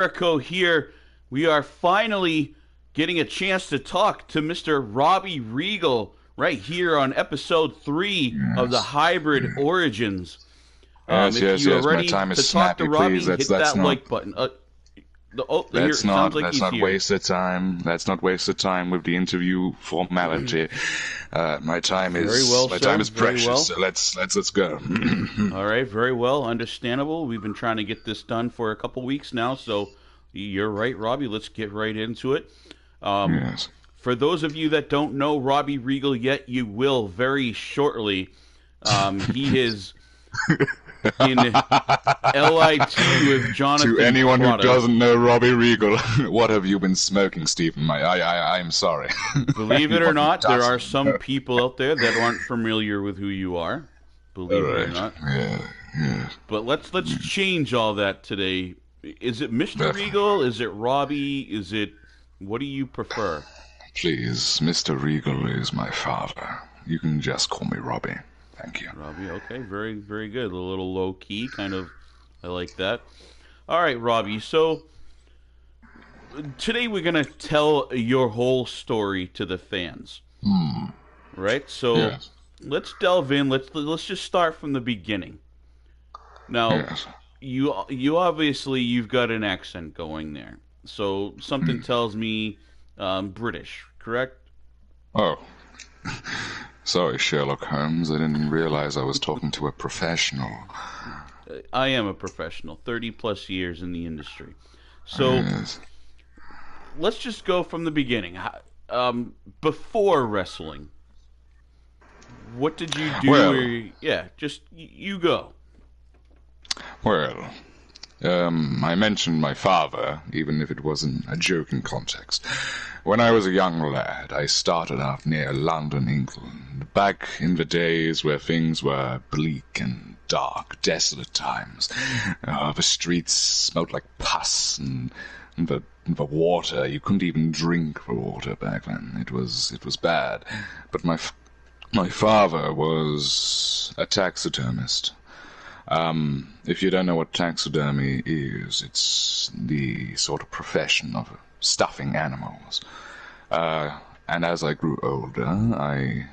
Jericho here. We are finally getting a chance to talk to Mr. Robbie Regal right here on episode 3 of the Yes. Hybrid Origins. If Yes. you are My ready time to is talk to snappy, please. Robbie, hit That's that not. like button. Here, Let's it sounds not. like Let's he's not here. waste the time. Let's not waste the time with the interview formality. My time is. Very well, my sir. time is Very precious. well. So let's go. All right, very well. Understandable. We've been trying to get this done for a couple weeks now, so you're right, Robbie. Let's get right into it. Yes. For those of you that don't know Robbie Regal yet, you will very shortly. He is in LI2 with Jonathan To anyone Prada. who doesn't know Robbie Regal, what have you been smoking, Stephen? I'm sorry. Believe it or Anyone who not, there doesn't are some know. people out there that aren't familiar with who you are. Believe it or not. Yeah. But let's change all that today. Is it Mr. Definitely. Regal? Is it Robbie? Is it... What do you prefer? Please, Mr. Regal is my father. You can just call me Robbie. Thank you. Robbie, okay, very, very good. A little low key, kind of. I like that. All right, Robbie. So today we're gonna tell your whole story to the fans, right? So Yes. let's delve in. Let's just start from the beginning. Now, Yes. you obviously you've got an accent going there. So something tells me British, correct? Oh. Sorry, Sherlock Holmes. I didn't realize I was talking to a professional. I am a professional, 30 plus years in the industry. So Yes. let's just go from the beginning. Before wrestling, what did you do? Well- Yeah, just you go. Well, I mentioned my father, even if it wasn't a joking context. When I was a young lad, I started out near London, England, back in the days where things were bleak and dark, desolate times. The streets smelled like pus, and the water, you couldn't even drink the water back then. It was bad. But my father was a taxidermist. If you don't know what taxidermy is, it's the sort of profession of stuffing animals. And as I grew older, I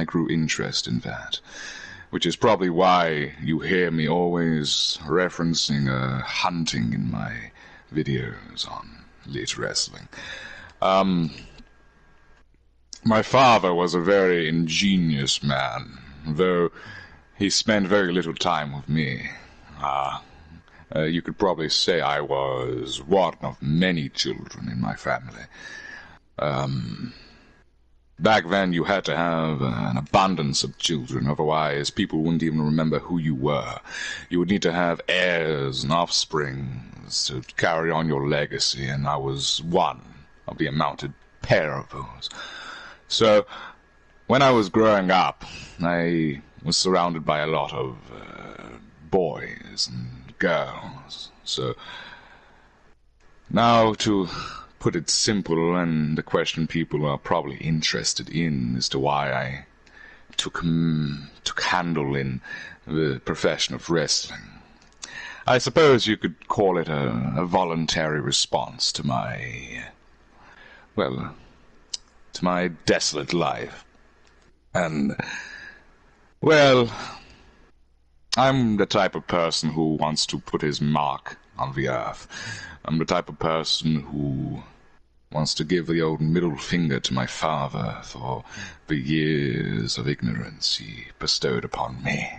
grew interest in that, which is probably why you hear me always referencing hunting in my videos on Elite Wrestling. My father was a very ingenious man, though he spent very little time with me. You could probably say I was one of many children in my family. Back then you had to have an abundance of children, otherwise people wouldn't even remember who you were. You would need to have heirs and offspring to carry on your legacy, and I was one of the amounted pair of those. So, when I was growing up, I was surrounded by a lot of boys and girls. So, now to put it simple, and the question people are probably interested in as to why I took handle in the profession of wrestling. I suppose you could call it a voluntary response to my desolate life. And, well, I'm the type of person who wants to put his mark on the earth. I'm the type of person who wants to give the old middle finger to my father for the years of ignorance he bestowed upon me.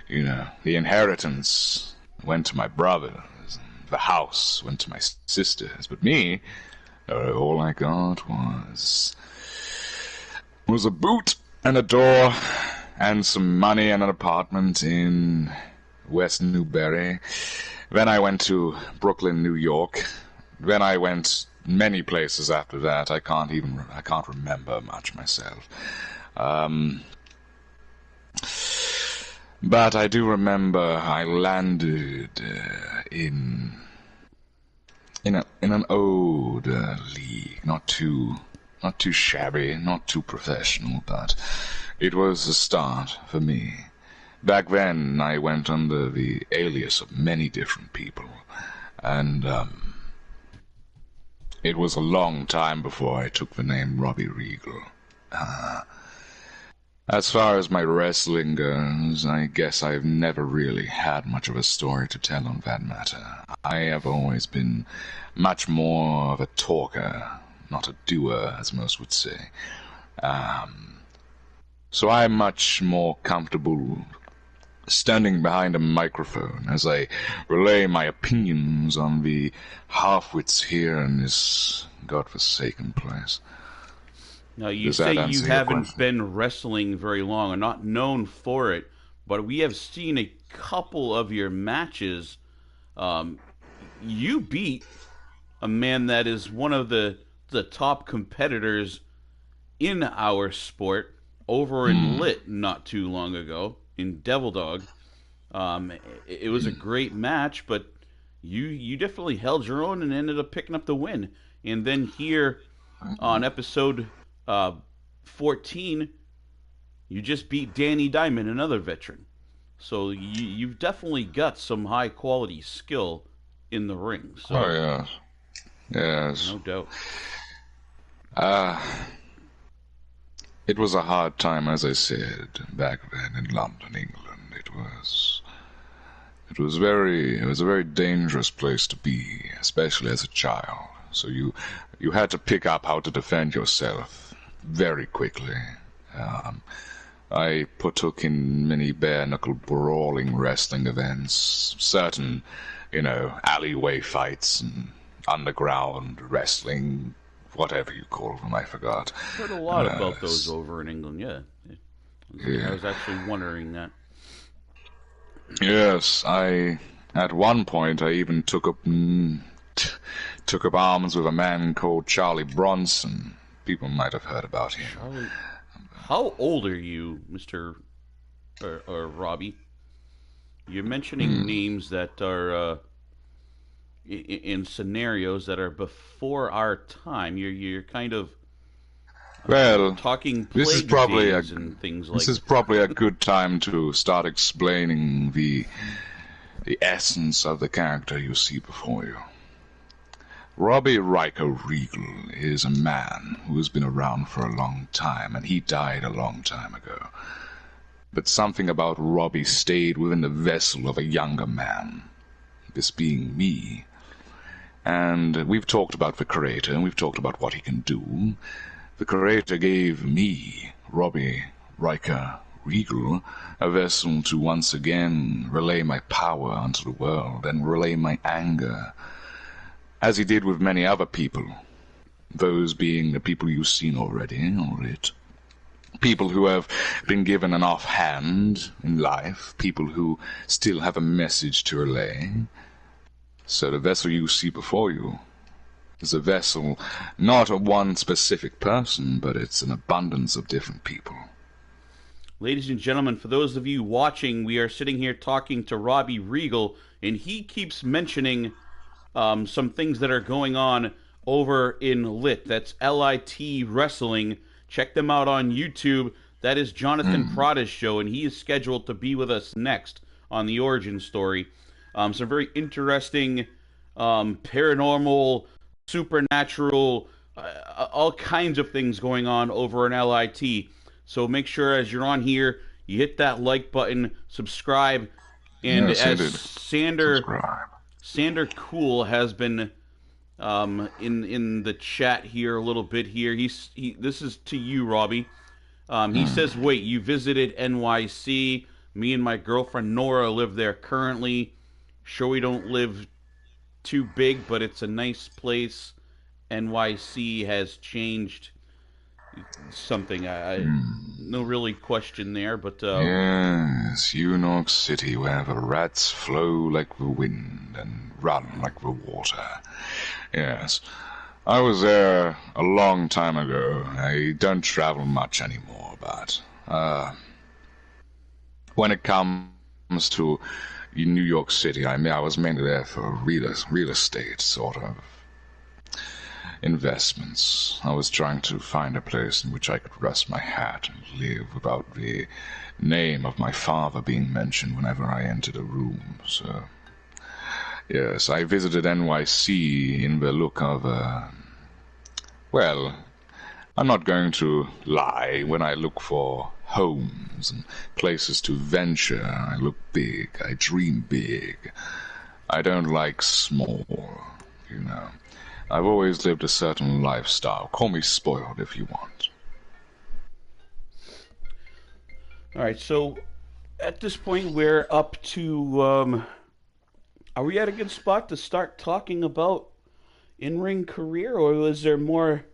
You know, the inheritance went to my brothers, and the house went to my sisters, but me, all I got was a boot and a door and some money and an apartment in West Newbury. Then I went to Brooklyn, New York. Then I went many places after that. I can't remember much myself. But I do remember I landed in an old league, not too shabby, not too professional, but it was a start for me. Back then, I went under the alias of many different people. And it was a long time before I took the name Robbie Regal. As far as my wrestling goes, I guess I've never really had much of a story to tell on that matter. I have always been much more of a talker, not a doer, as most would say. So I'm much more comfortable standing behind a microphone as I relay my opinions on the half-wits here in this godforsaken place. Now, you Does say that you answer your haven't question? been wrestling very long or not known for it, but we have seen a couple of your matches. Um, you beat a man that is one of the top competitors in our sport over in Hmm. Lit not too long ago in Devil Dog. It was a great match, but you definitely held your own and ended up picking up the win. And then here on episode uh, 14, you just beat Danny Diamond, another veteran. So you've definitely got some high quality skill in the ring. Oh, So yes. Yes. no doubt. Uh, it was a hard time, as I said, back then in London, England. It was a very dangerous place to be, especially as a child. So you had to pick up how to defend yourself very quickly. Um, I partook in many bare-knuckle brawling wrestling events, certain, alleyway fights and underground wrestling, whatever you call them, I forgot. Heard a lot Uh, about those over in England. Yeah, I yeah. was actually wondering that. Yes, at one point I even took up arms with a man called Charlie Bronson. People might have heard about him. Charlie, how old are you, Mister or Robbie? You're mentioning Hmm. names that are in scenarios that are before our time. You're kind of Well, talking this is plague probably a days and things this like. is probably a good time to start explaining the essence of the character you see before you. Robbie Regal is a man who has been around for a long time, and he died a long time ago. But something about Robbie stayed within the vessel of a younger man, this being me. And we've talked about the Creator, and we've talked about what he can do. The Creator gave me, Robbie Regal, a vessel to once again relay my power unto the world and relay my anger, as he did with many other people, those being the people you've seen already, or it. People who have been given an offhand in life, people who still have a message to relay. So the vessel you see before you is a vessel not of one specific person, but it's an abundance of different people. Ladies and gentlemen, for those of you watching, we are sitting here talking to Robbie Regal, and he keeps mentioning some things that are going on over in Lit. That's LIT Wrestling. Check them out on YouTube. That is Jonathan Mm. Prada's show, and he is scheduled to be with us next on the origin story. Some very interesting paranormal, supernatural, all kinds of things going on over in LIT. So make sure as you're on here, you hit that like button, subscribe, and Yes, as hit it. Subscribe. Sander Cool has been in the chat here a little bit here. This is to you, Robbie. He Mm. says, "Wait, you visited NYC? Me and my girlfriend Nora live there currently. Sure, we don't live too big, but it's a nice place. NYC has changed something. I Mm. no really question there, but Yes, New York City, where the rats flow like the wind and run like the water. Yes, I was there a long time ago. I don't travel much anymore, but when it comes to New York City, I was mainly there for real estate sort of investments. I was trying to find a place in which I could rest my hat and live without the name of my father being mentioned whenever I entered a room. So, Yes, I visited NYC in the look of, well, I'm not going to lie. When I look for homes and places to venture, I look big. I dream big. I don't like small, you know. I've always lived a certain lifestyle. Call me spoiled if you want. All right, so at this point, we're up to. Are we at a good spot to start talking about in-ring career, or was there more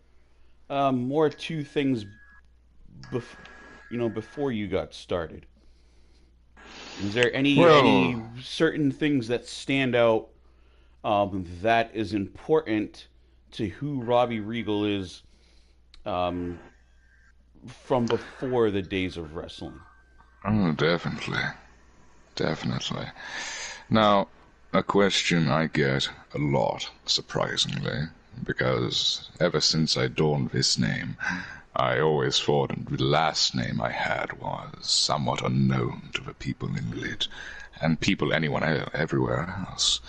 to things, bef- before you got started? Is there Well, any certain things that stand out that is important to who Robbie Regal is um, from before the days of wrestling? oh, definitely. Definitely. Now, a question I get a lot, surprisingly, because ever since I donned this name, I always thought the last name I had was somewhat unknown to the people in it, and people everywhere else.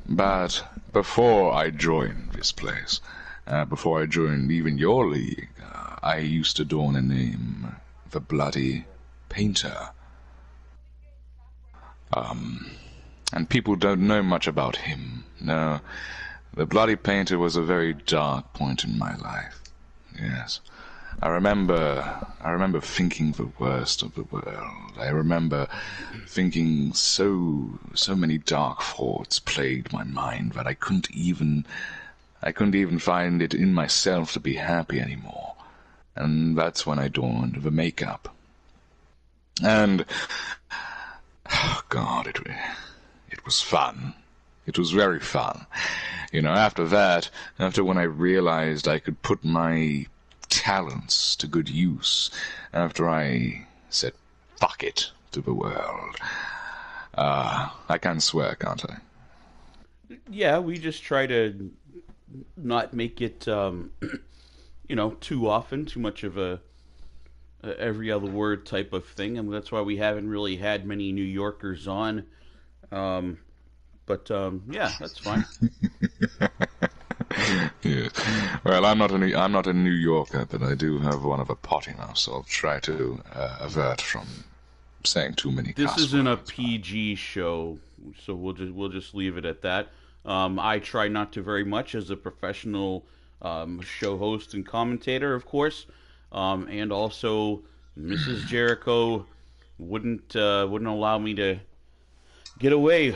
But before I joined this place, before I joined even your league, I used to don a name, the Bloody Painter. And people don't know much about him. No, the Bloody Painter was a very dark point in my life. Yes. I remember thinking the worst of the world. I remember thinking so many dark thoughts plagued my mind that I couldn't even find it in myself to be happy anymore. And that's when I donned the makeup. And oh God, it was fun. It was very fun. You know, after when I realized I could put my talents to good use, after I said fuck it to the world, I can swear, can't I? Yeah, we just try to not make it, too often, too much of a every other word type of thing, and that's why we haven't really had many New Yorkers on. Um, but yeah, that's fine. Yeah. Well, I'm not a New Yorker, but I do have one of a potty mouth, so I'll try to avert from saying too many This cuss isn't a words. PG show, so we'll just leave it at that. I try not to very much as a professional show host and commentator, of course, and also Mrs. Jericho wouldn't allow me to get away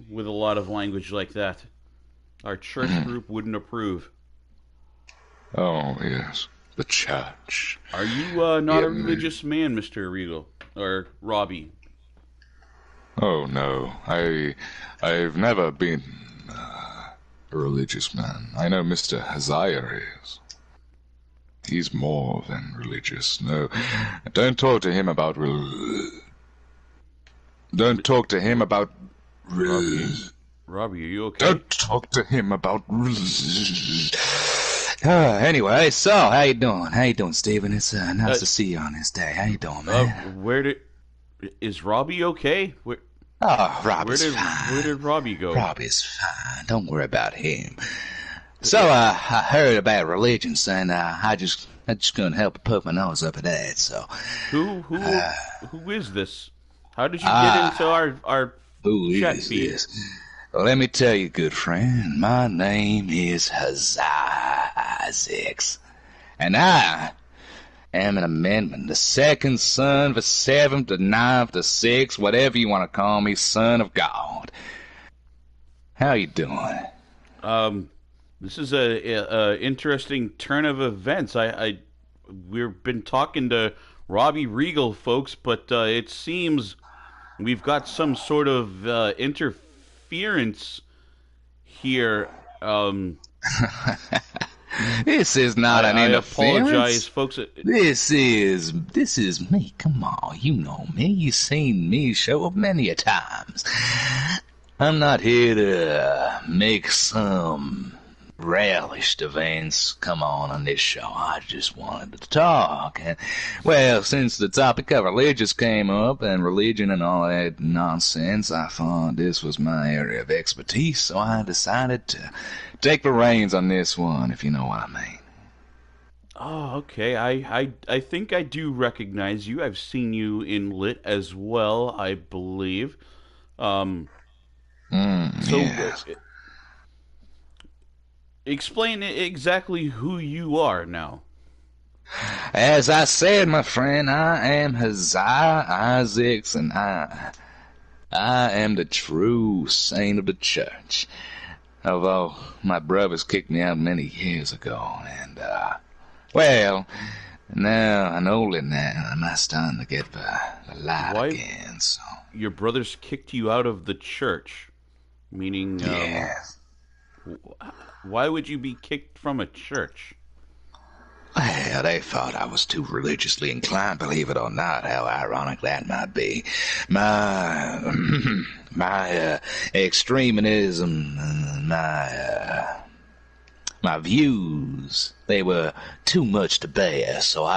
with a lot of language like that. Our church group wouldn't approve. Oh yes, the church. Are you not Yeah. a religious man, Mister Regal or Robbie? Oh no, I've never been a religious man. I know Mr. Haziah is. He's more than religious. No, don't talk to him about Don't talk to him about Robbie, Robbie, are you okay? Don't talk to him about Anyway, so how you doing? How you doing, Steven? It's Uh, nice to see you on this day. How you doing, uh, man? where did is Robbie okay? Where Oh, where Robbie's did where fine. did Robbie go? Robbie's fine. Don't worry about him. So, I heard about religion, and I just couldn't help but put my nose up at that. So, Who who who is this? How did you get into ah, our who chat is feed? this? Well, let me tell you, good friend. My name is Isaacs, and I am an amendment, the second son, the seventh, the ninth, the sixth, whatever you want to call me, son of God. How you doing? Um, this is a interesting turn of events. We've been talking to Robbie Regal, folks, but it seems we've got some sort of interference here. This is not an I apologize, interference. folks. This is me. Come on, you know me. You've seen me show up many a times. I'm not here to make some relished events come on this show. I just wanted to talk. And, well, since the topic of religious came up and religion and all that nonsense, I thought this was my area of expertise, so I decided to take the reins on this one, if you know what I mean. Oh, okay. I think I do recognize you. I've seen you in Lit as well, I believe. Um, so Yes. explain exactly who you are now. As I said, my friend, I am Hazai Isaacs, and I am the true saint of the church. Although my brothers kicked me out many years ago, and, well, now I'm older now, and I'm starting to get the light Why again, so, your brothers kicked you out of the church? Meaning, yes. why would you be kicked from a church? Well, they thought I was too religiously inclined, believe it or not, how ironic that might be. My, my, extremism, my views, they were too much to bear, so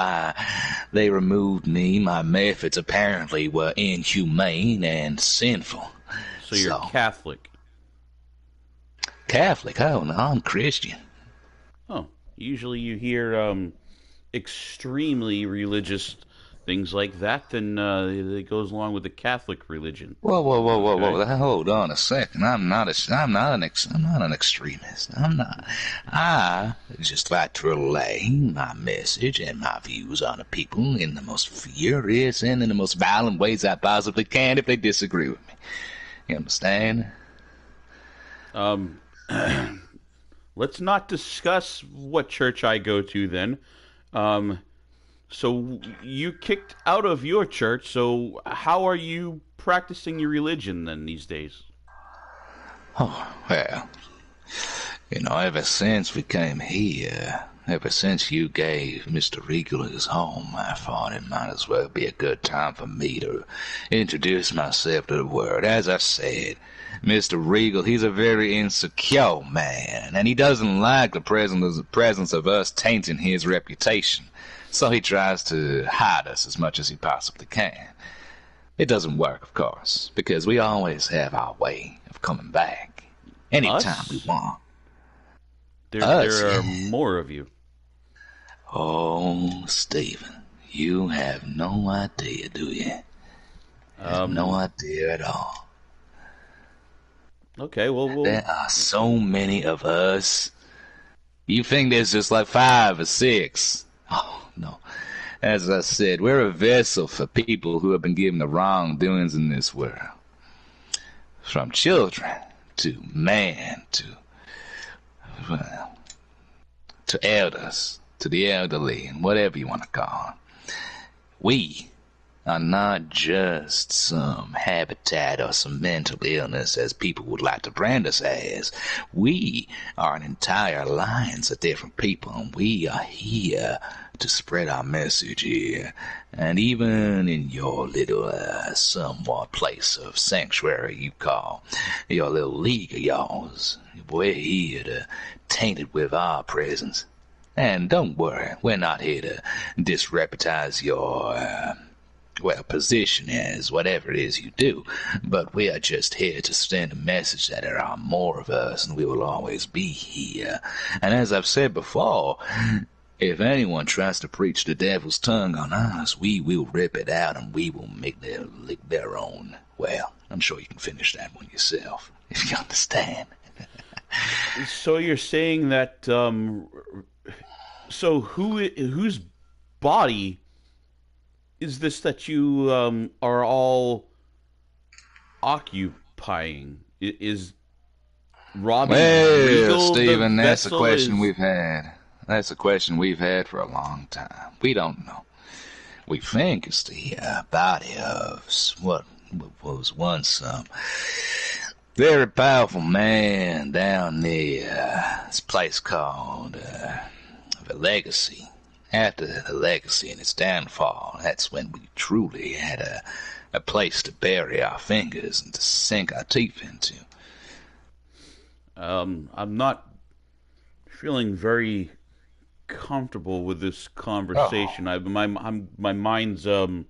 they removed me. My methods apparently were inhumane and sinful. So you're Catholic. Catholic? Oh, no, I'm Christian. Oh, usually you hear extremely religious things like that, then it goes along with the Catholic religion. Whoa! Hold on a second. I'm not an extremist. I'm not. I just like to relay my message and my views on the people in the most furious and in the most violent ways I possibly can if they disagree with me. You understand? Let's not discuss what church I go to then. So you kicked out of your church, so how are you practicing your religion then these days? Oh, well, ever since we came here, ever since you gave Mr. Regal his home, I thought it might as well be a good time for me to introduce myself to the world. As I said, Mr. Regal, he's a very insecure man, and he doesn't like the presence of us tainting his reputation. So he tries to hide us as much as he possibly can. It doesn't work, of course, because we always have our way of coming back anytime we want. There are more of you. Oh, Stephen, you have no idea, do you? You have no idea at all. Okay, well... There are so many of us. You think there's just like 5 or 6. Oh, no. As I said, we're a vessel for people who have been given the wrongdoings in this world. From children to man to elders, to the elderly, and whatever you want to call them. We are not just some habitat or some mental illness as people would like to brand us as. We are an entire alliance of different people, and we are here to spread our message here. And even in your little, somewhat place of sanctuary you call your little league of yours, we're here to taint it with our presence. And don't worry, we're not here to disreputize your, position as whatever it is you do, but we are just here to send a message that there are more of us and we will always be here. And as I've said before, if anyone tries to preach the devil's tongue on us, we will rip it out and we will make them lick their own. Well, I'm sure you can finish that one yourself, if you understand. So you're saying that, so whose body is this that you are all occupying? Is Robbie Regal Stephen, the that's a vessel? question we've had. That's a question we've had for a long time. We don't know. We think it's the body of what was once some very powerful man down near this place called the Legacy. After the Legacy and its downfall, that's when we truly had a place to bury our fingers and to sink our teeth into. I'm not feeling very comfortable with this Oh, conversation. My mind's I'm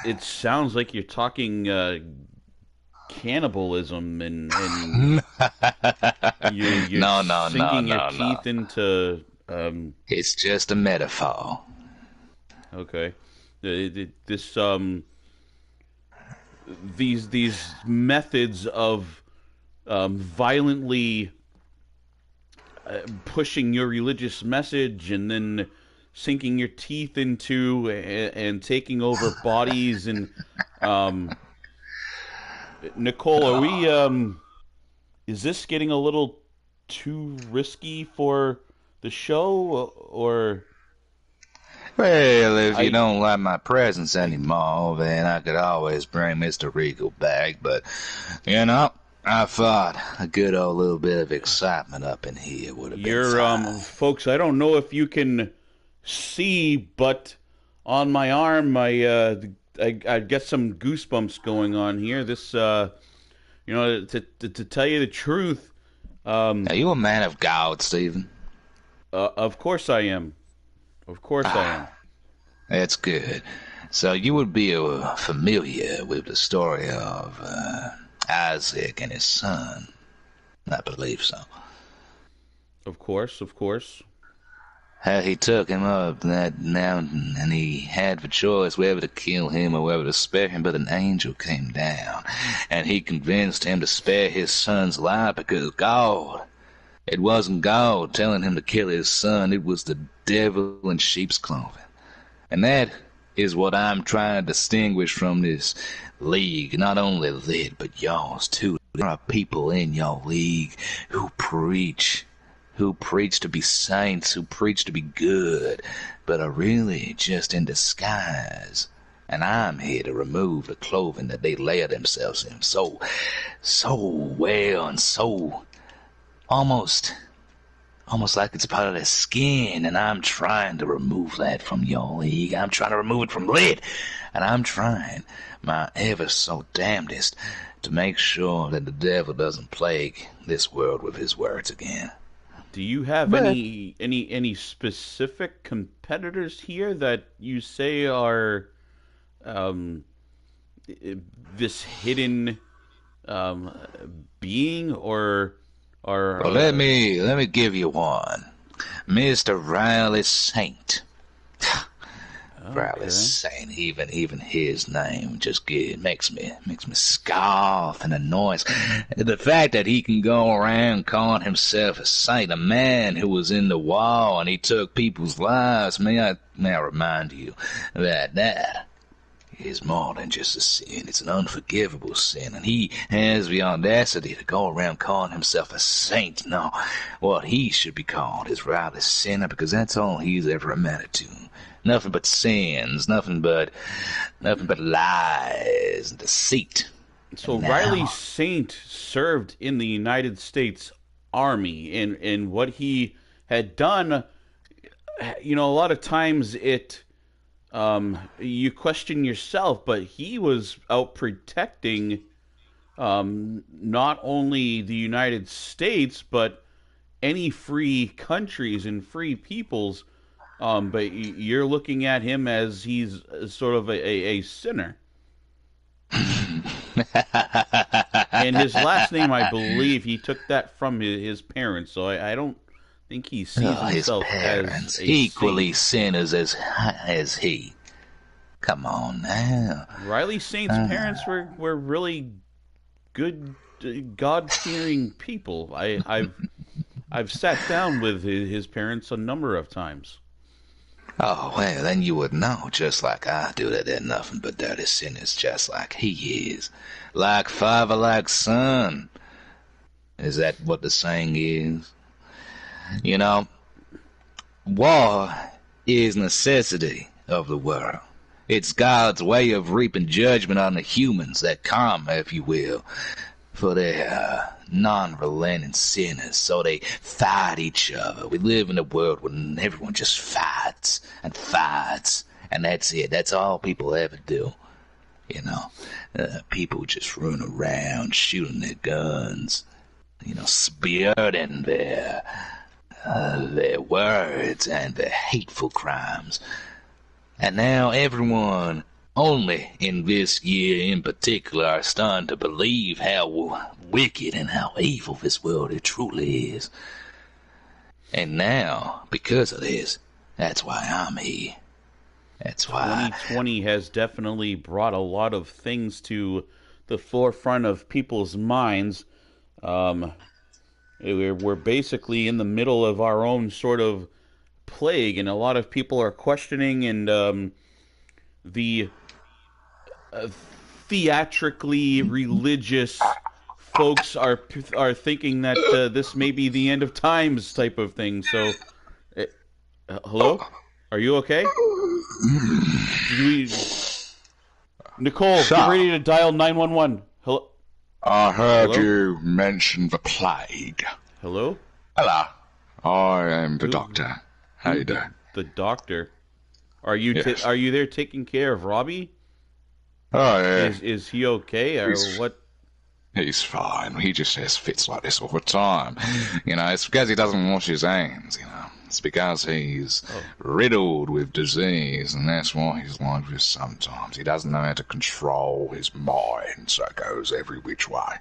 it sounds like you're talking cannibalism and you're no, no, no, sinking your no, no. teeth into It's just a metaphor. okay. This these methods of violently pushing your religious message and then sinking your teeth into and taking over bodies and um, Nicole, are we is this getting a little too risky for the show or Well, if you I don't like my presence anymore, then I could always bring Mr. Regal back, but, you know, I thought a good old little bit of excitement up in here would have been you're fine. folks, I don't know if you can see, but on my arm I get some goosebumps going on here. This to tell you the truth, Are you a man of God, Stephen? of course I am. Of course I am. That's good. So you would be familiar with the story of Isaac and his son. I believe so. Of course, of course. How he took him up that mountain, and he had the choice whether to kill him or whether to spare him, but an angel came down, and he convinced him to spare his son's life because God, it wasn't God telling him to kill his son, it was the devil in sheep's clothing. And that is what I'm trying to distinguish from this league, not only lit, but yours too. There are people in your league who preach to be saints, who preach to be good, but are really just in disguise. And I'm here to remove the clothing that they layer themselves in so well and so almost like it's part of their skin, and I'm trying to remove that from your league. I'm trying to remove it from Lit, and I'm trying my ever so damnedest to make sure that the devil doesn't plague this world with his words again. Do you have But any specific competitors here that you say are um, this hidden um, being or well, let me give you one, Mr. Riley Saint. Riley okay? Saint, even his name just makes me scoff and annoys. The fact that he can go around calling himself a saint, a man who was in the wall and he took people's lives. May I remind you that is more than just a sin. It's an unforgivable sin, and he has the audacity to go around calling himself a saint. No, what he should be called is Riley Sinner, because that's all he's ever amounted to. Nothing but sins, nothing but lies and deceit. So And Riley now, Saint served in the United States Army, and what he had done, a lot of times you question yourself, but he was out protecting not only the United States but any free countries and free peoples. But you're looking at him as he's sort of a sinner. And his last name, I believe, he took that from his parents. So I don't think he sees his himself as parents, a equally saint. sinners as he. Come on now. Riley Saint's parents were really good, God fearing people. I've sat down with his parents a number of times. Oh, well, then you would know, just like I do, that they're nothing but dirty sinners, just like he is. Like father, like son. Is that what the saying is? You know, war is necessity of the world. It's God's way of reaping judgment on the humans, that karma, if you will, for their non-relenting sinners, so they fight each other. We live in a world where everyone just fights, and that's it. That's all people ever do. You know, people just run around shooting their guns. spurting their words and their hateful crimes. And now everyone, only in this year in particular, are starting to believe how wicked and how evil this world it truly is. And now, because of this, that's why I'm here. That's why 2020 has definitely brought a lot of things to the forefront of people's minds. We're basically in the middle of our own sort of plague, and a lot of people are questioning, and the theatrically religious folks are thinking that this may be the end of times type of thing. So, hello, are you okay? Did we, Nicole, So, get ready to dial 911. Hello. I heard Hello? you mention the plague. Hello. Hello. I am the doctor. How you doing? The doctor. Are you Yes. are you there taking care of Robbie? Oh, yeah. Is he okay or what? He's fine. He just has fits like this all the time. It's because he doesn't wash his hands, It's because he's riddled with disease, and that's why he's like this sometimes. He doesn't know how to control his mind, so it goes every which way.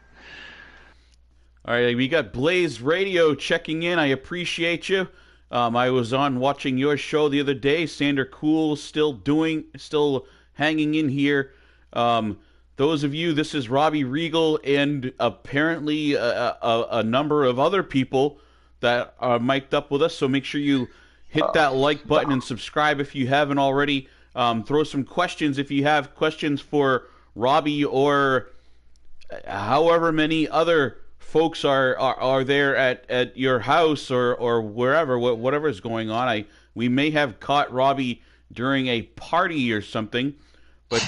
All right, we got Blaze Radio checking in. I appreciate you. I was on watching your show the other day. Sander Cool still hanging in here. Those of you, this is Robbie Regal, and apparently a number of other people that are mic'd up with us. So make sure you hit that like button and subscribe if you haven't already. Throw some questions if you have questions for Robbie or however many other folks are there at your house or wherever, whatever is going on. We may have caught Robbie during a party or something, but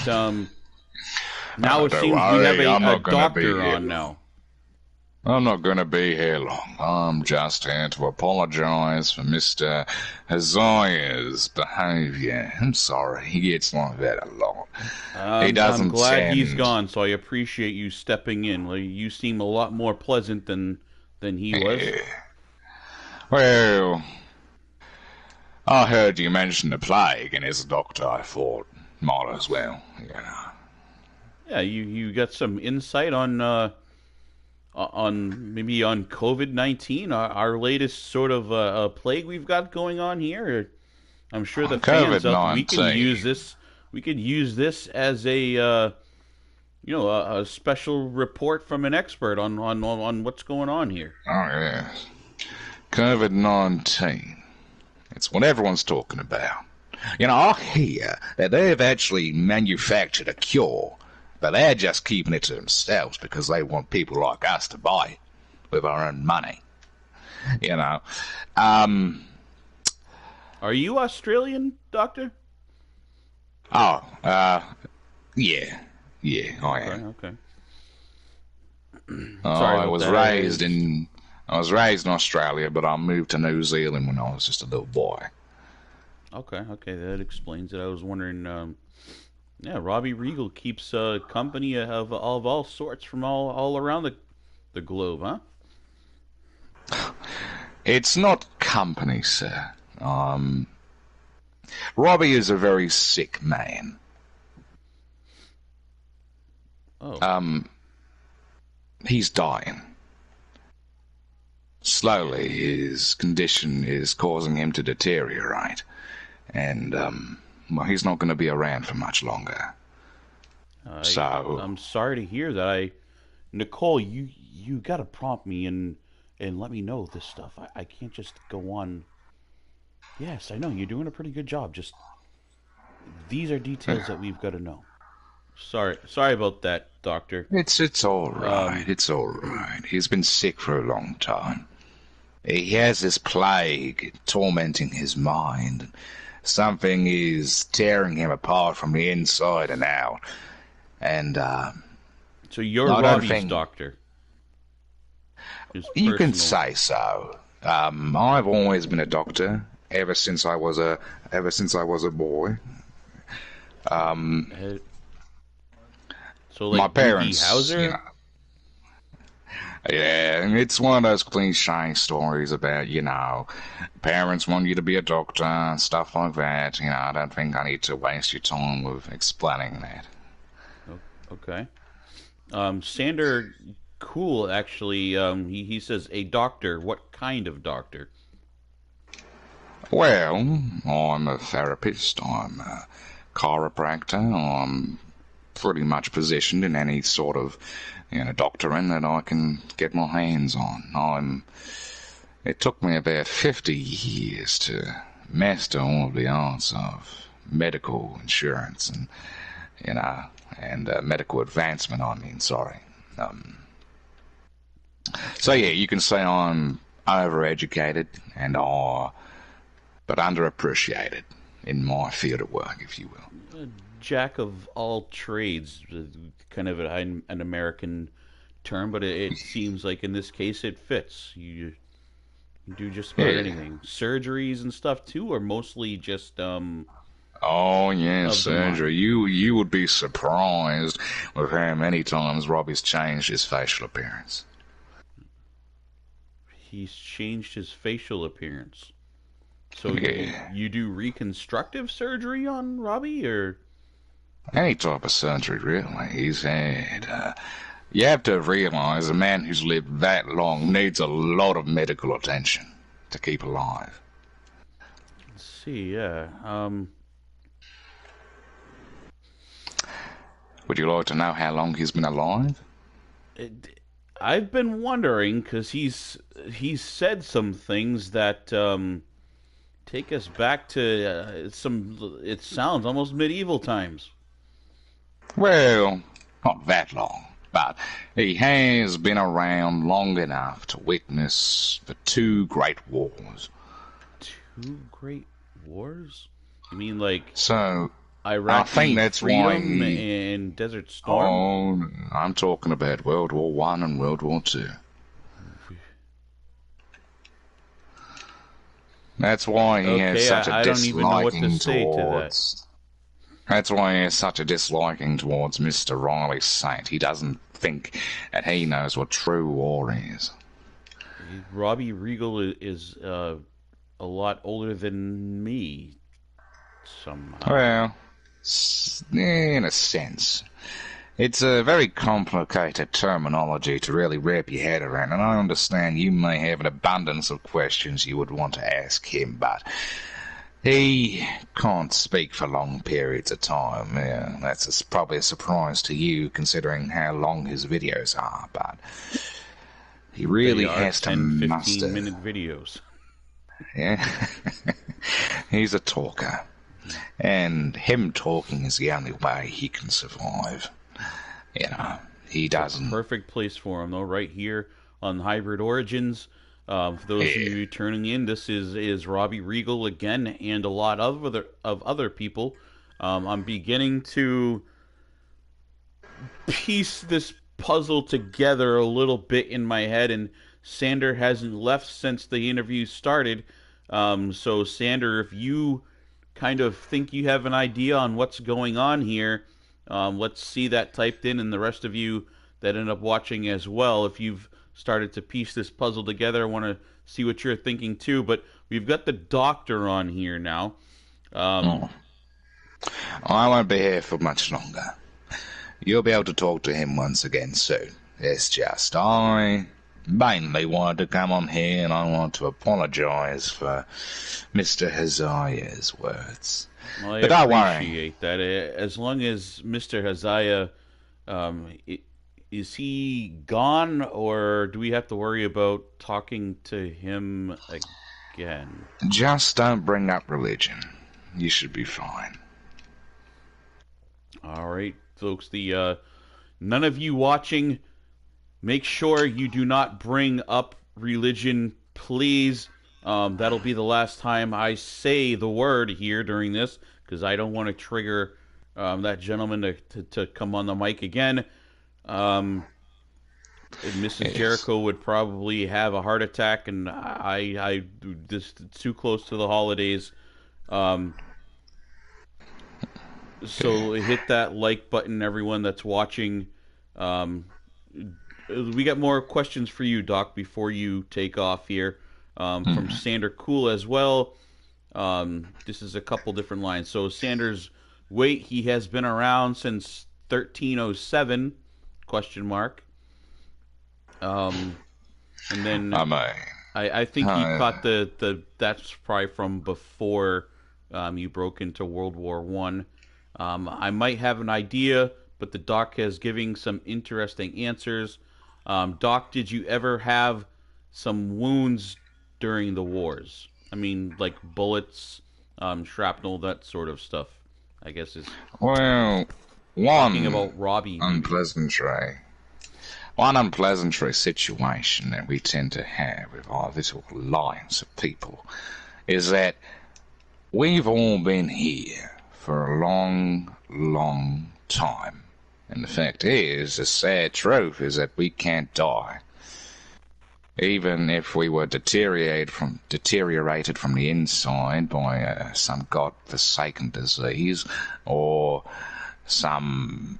now it don't seems we worry, have I'm a not gonna be doctor here. on now. I'm not going to be here long. I'm just here to apologize for Mr. Hazaya's behavior. I'm sorry, he gets like that a lot. He doesn't I'm glad he's tend- gone, so I appreciate you stepping in. Like, you seem a lot more pleasant than he was. Well, I heard you mention the plague, and as a doctor, I thought might as well, Yeah, you got some insight on maybe on COVID-19, our latest sort of plague we've got going on here. I'm sure the fans out we can use this. We could use this as a a special report from an expert on what's going on here. Oh, yes. COVID-19. It's what everyone's talking about. I hear that they've actually manufactured a cure, but they're just keeping it to themselves because they want people like us to buy it with our own money. Are you Australian, Doctor? Oh, yeah, I am. Okay. I was raised in Australia, but I moved to New Zealand when I was just a little boy. Okay, that explains it. I was wondering. Yeah, Robbie Regal keeps company of all sorts from all around the globe, huh? It's not company, sir. Robbie is a very sick man. Oh. He's dying. Slowly, his condition is causing him to deteriorate. And, he's not going to be around for much longer. I'm sorry to hear that. Nicole, you got to prompt me and let me know this stuff. I can't just go on. Yes, I know you're doing a pretty good job. Just these are details that we've got to know. Sorry about that, Doctor. It's all right. It's all right. He's been sick for a long time. He has this plague tormenting his mind. Something is tearing him apart from the inside and out. And, so you're Robbie's doctor? You can say so. I've always been a doctor ever since I was a boy. So like my parents, Hauser? Yeah, and it's one of those cliche stories about, parents want you to be a doctor and stuff like that. I don't think I need to waste your time with explaining that. Okay. Sander Cool actually, he says a doctor. What kind of doctor? Well, I'm a therapist, I'm a chiropractor, I'm pretty much positioned in any sort of, doctoring that I can get my hands on. It took me about 50 years to master all of the arts of medical insurance and medical advancement, sorry. Um, so yeah, you can say I'm overeducated but underappreciated in my field of work, if you will. A jack of all trades, kind of an American term, but it seems like in this case it fits. You do just about Yeah. anything. Surgeries and stuff too, or mostly just Oh yeah, of the mind. surgery. You would be surprised with how many times Robbie's changed his facial appearance. He's changed his facial appearance. So Yeah. you do reconstructive surgery on Robbie, or Any type of surgery, really. He's had. You have to realize a man who's lived that long needs a lot of medical attention to keep alive. let's see, yeah. Would you like to know how long he's been alive? It, I've been wondering because he's said some things that take us back to some. It sounds almost medieval times. Well, not that long, but he has been around long enough to witness the two great wars. Two great wars? You mean like So, I think Iraqi that's why freedom he. and Desert Storm? Oh, I'm talking about World War One and World War Two. That's why he has Okay, such a I don't even know what to disliking say to that. towards. That's why he has such a disliking towards Mr. Riley Saint. He doesn't think that he knows what true war is. Robbie Regal is a lot older than me somehow. Well, in a sense. It's a very complicated terminology to really wrap your head around, and I understand you may have an abundance of questions you would want to ask him, but he can't speak for long periods of time. Yeah, that's probably a surprise to you, considering how long his videos are, but he They really are has to 10, 15 master. minute videos. Yeah, he's a talker, and him talking is the only way he can survive. You know, he It's a doesn't. perfect place for him, though, right here on Hybrid Origins. For those of Yeah, you tuning in, this is Robbie Regal again, and a lot of other people. I'm beginning to piece this puzzle together a little bit in my head, and Sander hasn't left since the interview started. So, Sander, if you kind of think you have an idea on what's going on here, let's see that typed in, and the rest of you that end up watching as well, if you've started to piece this puzzle together, I want to see what you're thinking too. But we've got the doctor on here now. Um, oh, I won't be here for much longer. You'll be able to talk to him once again soon. It's just I mainly wanted to come on here and I want to apologize for Mr. Hazaya's words. I But don't worry. appreciate that. As long as Mr. Hazaya, is he gone, or do we have to worry about talking to him again? Just don't bring up religion. You should be fine. All right, folks. The none of you watching, make sure you do not bring up religion, please. That'll be the last time I say the word here during this, because I don't want to trigger that gentleman to come on the mic again. Um, Mrs. Yes. Jericho would probably have a heart attack, and I this too close to the holidays. Um, Okay. so hit that like button, everyone that's watching. Um, we got more questions for you, Doc, before you take off here. From Sander Cool as well. This is a couple different lines. So Sanders, wait, he has been around since 1307? Question mark. And then I mean, I think he caught the that's probably from before you broke into World War One. I might have an idea, but the doc has giving some interesting answers. Doc, did you ever have some wounds during the wars? I mean, like bullets, shrapnel, that sort of stuff. I guess is well, talking one about Robbie. Maybe. unpleasantry. One unpleasantry situation that we tend to have with our little alliance of people is that we've all been here for a long, long time. And the fact is, the sad truth is that we can't die. Even if we were deteriorated from the inside by some god-forsaken disease or some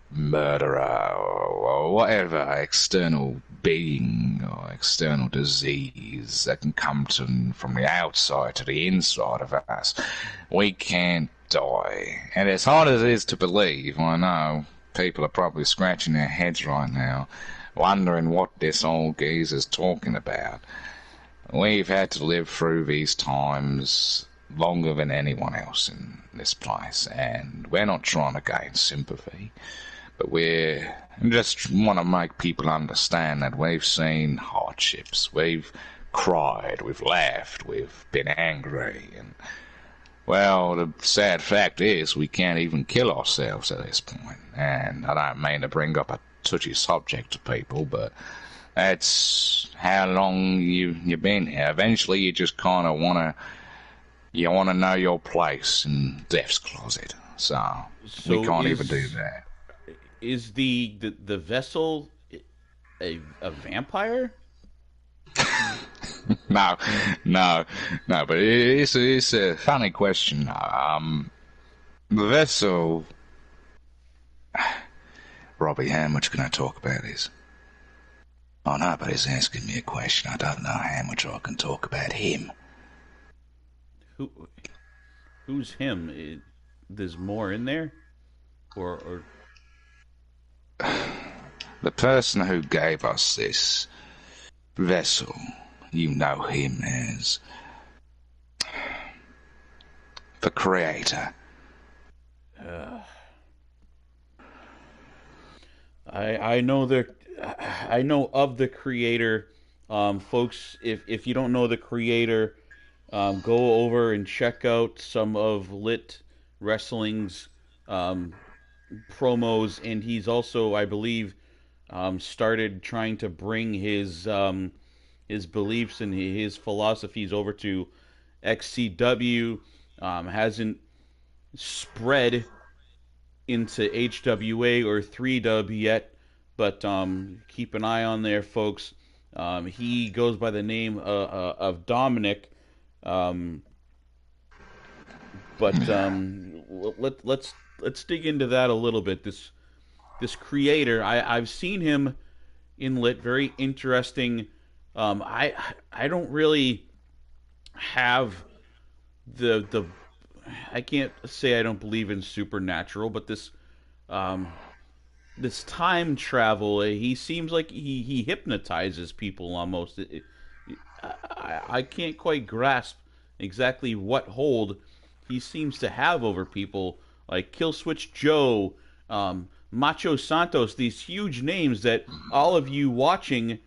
murderer or whatever external being or external disease that can come from the outside to the inside of us, we can't die. And as hard as it is to believe, I know people are probably scratching their heads right now, wondering what this old geezer's talking about. We've had to live through these times longer than anyone else in this place, and we're not trying to gain sympathy, but we just want to make people understand that we've seen hardships, we've cried, we've laughed, we've been angry, and, well, the sad fact is we can't even kill ourselves at this point. And I don't mean to bring up a touchy subject to people, but that's how long you've been here. Eventually you just kind of want to know your place in death's closet. So we can't even do that. Is the vessel a vampire? No, but it's a funny question. The vessel... Robbie, how much can I talk about this? Oh, nobody's asking me a question. I don't know how much I can talk about him. Who's him? There's more in there? Or... The person who gave us this vessel, you know him as the Creator. I know of the Creator. Folks, if you don't know the Creator, go over and check out some of Lit Wrestling's promos, and he's also, I believe, started trying to bring his beliefs and his philosophies over to XCW. Hasn't spread into HWA or 3W yet, but keep an eye on there, folks. He goes by the name of Dominic, but let's dig into that a little bit. This creator, I've seen him in Lit, very interesting. I don't really have the I can't say I don't believe in supernatural, but this time travel, he seems like he hypnotizes people almost. I can't quite grasp exactly what hold he seems to have over people, like Killswitch Joe, Macho Santos, these huge names that all of you watching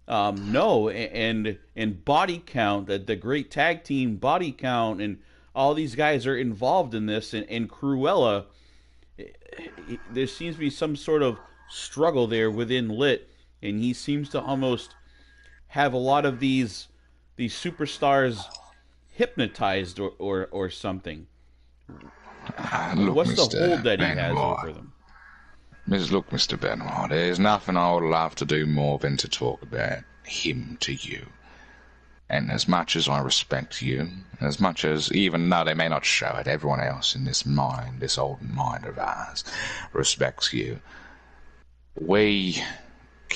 know, and Body Count, the great tag team Body Count, and all these guys are involved in this, and Cruella. There seems to be some sort of struggle there within Lit, and he seems to almost have a lot of these superstars hypnotized or something. Look, What's Mr. the hold that he has Benoit. over them? Look, Mr. Benoit, there's nothing I would love to do more than to talk about him to you. And as much as I respect you, as much as, even though they may not show it, everyone else in this mind, this old mind of ours, respects you, we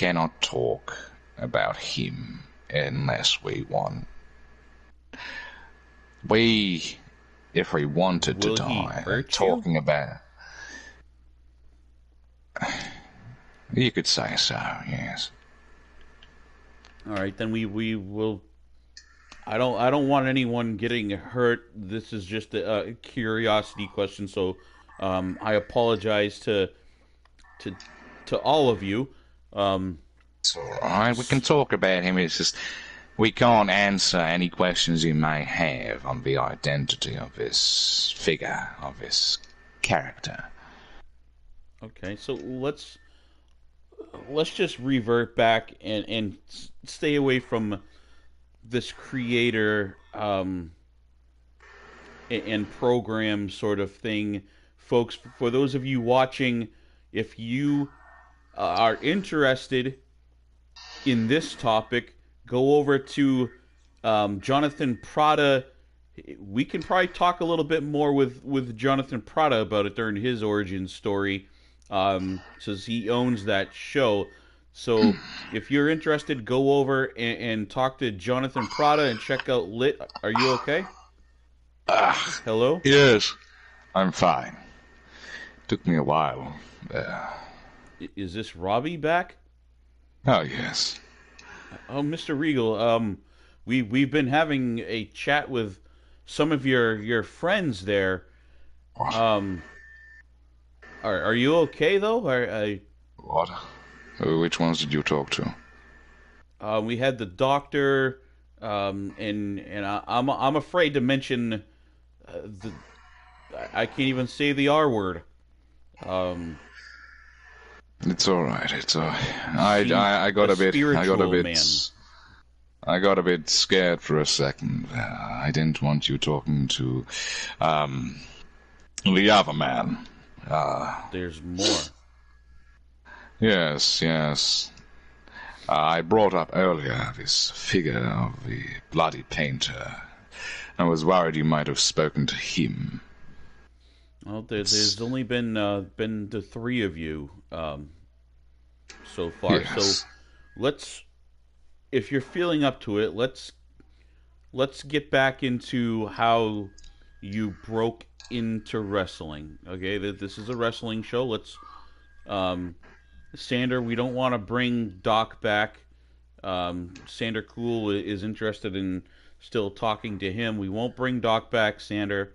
cannot talk about him unless we want. If we wanted to Will he die, hurt you? talking about. You could say so, yes. All right, then we will. I don't want anyone getting hurt. This is just a curiosity question, so I apologize to to all of you. Um, It's alright, we can talk about him. It's just we can't answer any questions you may have on the identity of this figure, of this character. okay, so let's just revert back and stay away from this creator and program sort of thing, folks. For those of you watching, if you are interested in this topic, go over to Jonathan Prada. We can probably talk a little bit more with Jonathan Prada about it during his origin story, since he owns that show. So if you're interested, go over and talk to Jonathan Prada and check out Lit. Are you okay? Hello? Yes, I'm fine. Took me a while. Is this Robbie back? Oh, yes. Oh, Mr. Regal, we've been having a chat with some of your friends there. Um, are you okay though? What? Which ones did you talk to? We had the doctor, and I'm afraid to mention the I can't even say the R word. Um, It's all right. It's all right. I got a a bit. spiritual man. I got a bit scared for a second. I didn't want you talking to the other man. There's more. Yes, yes. I brought up earlier this figure of the bloody painter. I was worried you might have spoken to him. Well, there's only been the three of you so far. Yes. So let's, if you're feeling up to it, let's get back into how you broke into wrestling. Okay, this is a wrestling show. Let's, Sander, we don't want to bring Doc back. Sander Cool is interested in still talking to him. We won't bring Doc back, Sander.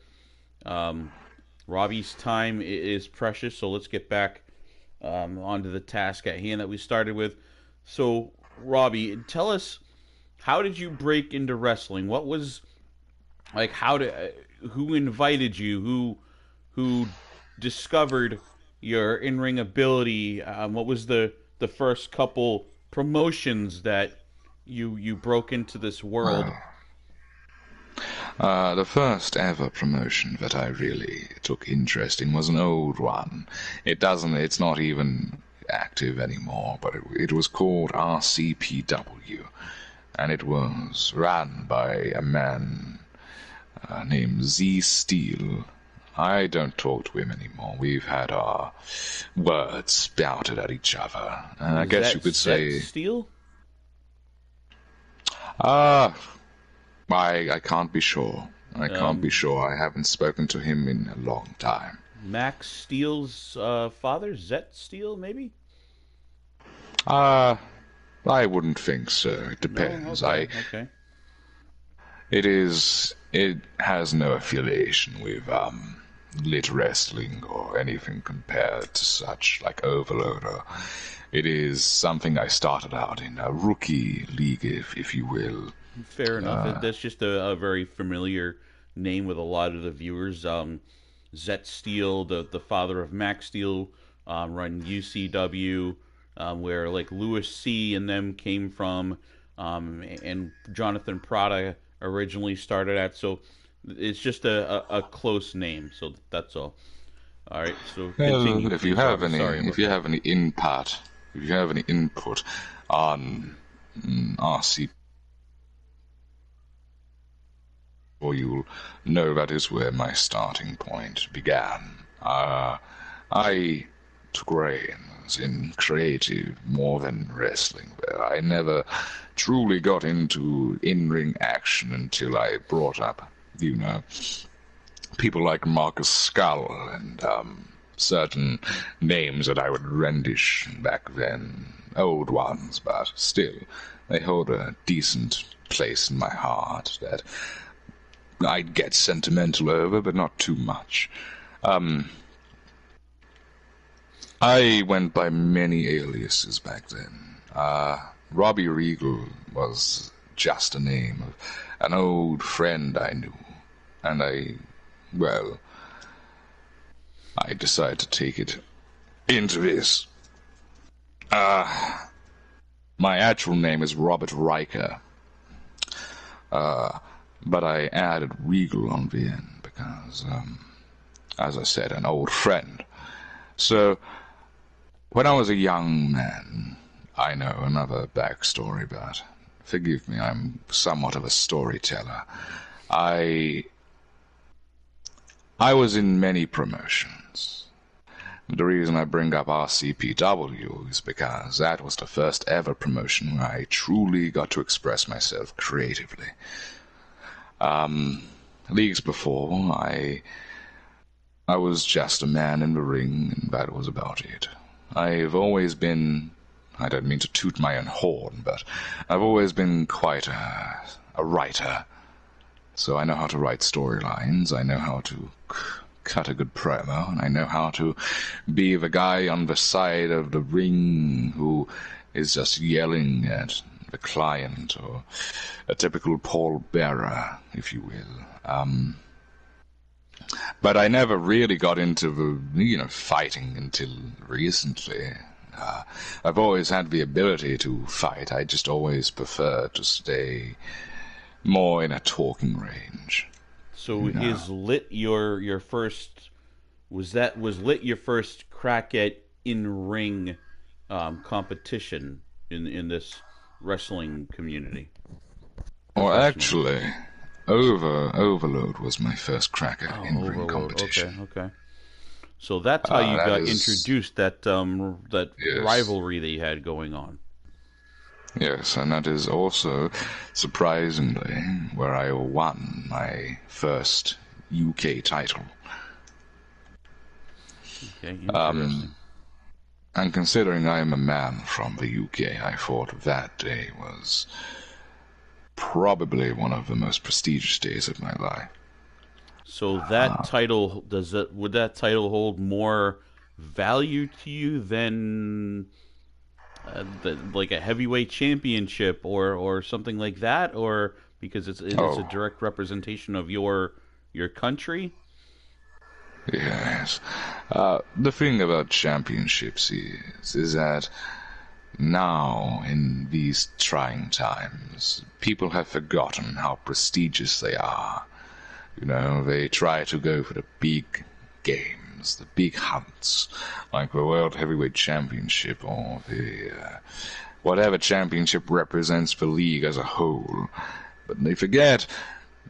Robbie's time is precious, so let's get back onto the task at hand that we started with. So, Robbie, tell us, how did you break into wrestling? What was like? Who invited you? Who discovered your in-ring ability? What was the first couple promotions that you broke into this world? The first ever promotion that I really took interest in was an old one. It's not even active anymore, but it was called RCPW, and it was run by a man named Z Steel. I don't talk to him anymore. We've had our words spouted at each other. And I guess you could say... Steel? I can't be sure. I can't be sure. I haven't spoken to him in a long time. Max Steele's father? Zet Steele, maybe? I wouldn't think so. It depends. No? Okay. It has no affiliation with lit wrestling or anything compared to such like Overloader. It is something I started out in a rookie league, if you will. Fair enough. That's just a very familiar name with a lot of the viewers. Zet Steele, the father of Max Steele, run UCW, where like Louis C. and them came from, and Jonathan Prada originally started at. So it's just a close name. So that's all. All right. So continue. If you have any input on RC, or you'll know that is where my starting point began. I took reins in creative more than wrestling. But I never truly got into in-ring action until I brought up, people like Marcus Skull and certain names that I would rendish back then. Old ones, but still, they hold a decent place in my heart that I'd get sentimental over, but not too much. I went by many aliases back then. Robbie Regal was just a name of an old friend I knew, and I decided to take it into this. My actual name is Robert Riker, but I added Regal on the end because, as I said, an old friend. So, when I was a young man, I know another backstory, but forgive me, I'm somewhat of a storyteller. I was in many promotions. The reason I bring up RCPW is because that was the first ever promotion where I truly got to express myself creatively. Leagues before, I was just a man in the ring, and that was about it. I've always been, I don't mean to toot my own horn, but I've always been quite a writer. So I know how to write storylines, I know how to cut a good promo, and I know how to be the guy on the side of the ring who is just yelling at the client, or a typical pallbearer, if you will. But I never really got into the, fighting until recently. I've always had the ability to fight. I just always prefer to stay more in a talking range. So is Lit your first? Was Lit your first crack at in-ring competition in this wrestling community? Well, actually, Overload was my first crack at in-ring competition. Okay. So that's how you got introduced, that Yes. rivalry that you had going on. Yes, and that is also, surprisingly, where I won my first UK title. Okay, interesting. And considering I am a man from the UK, I thought that day was probably one of the most prestigious days of my life. So that title, would that title hold more value to you than like a heavyweight championship or something like that, or because it's a direct representation of your country? Yes. The thing about championships is that now, in these trying times, people have forgotten how prestigious they are. They try to go for the big games, the big hunts, like the World Heavyweight Championship or the whatever championship represents the league as a whole. But they forget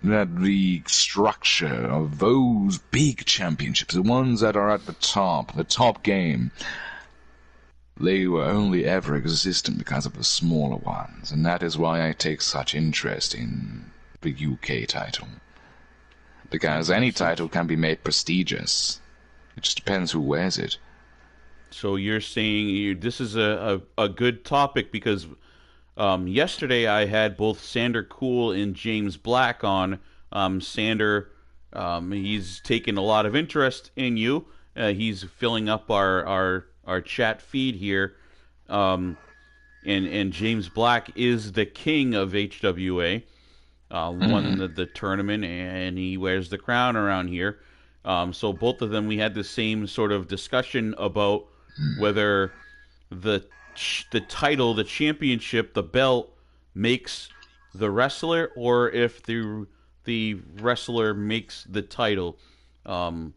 that the structure of those big championships, the ones that are at the top game, they were only ever existent because of the smaller ones, and that is why I take such interest in the UK title. Because any title can be made prestigious. It just depends who wears it. So you're saying this is a good topic because yesterday I had both Sander Cool and James Black on. Sander, he's taken a lot of interest in you. He's filling up our chat feed here. And James Black is the king of HWA. Won the tournament, and he wears the crown around here. So both of them, we had the same sort of discussion about whether the title, the championship, the belt makes the wrestler, or if the wrestler makes the title. So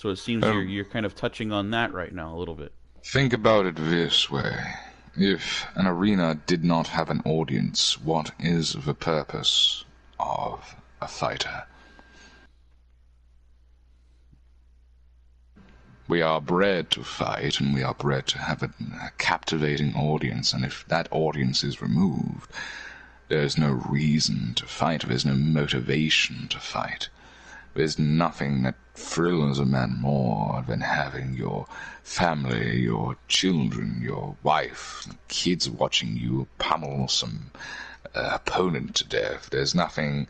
it seems you're kind of touching on that right now a little bit. Think about it this way. If an arena did not have an audience, what is the purpose of a fighter? We are bred to fight, and we are bred to have a captivating audience, and if that audience is removed, there's no reason to fight, there's no motivation to fight. There's nothing that thrills a man more than having your family, your children, your wife, kids watching you pummel some opponent to death. There's nothing.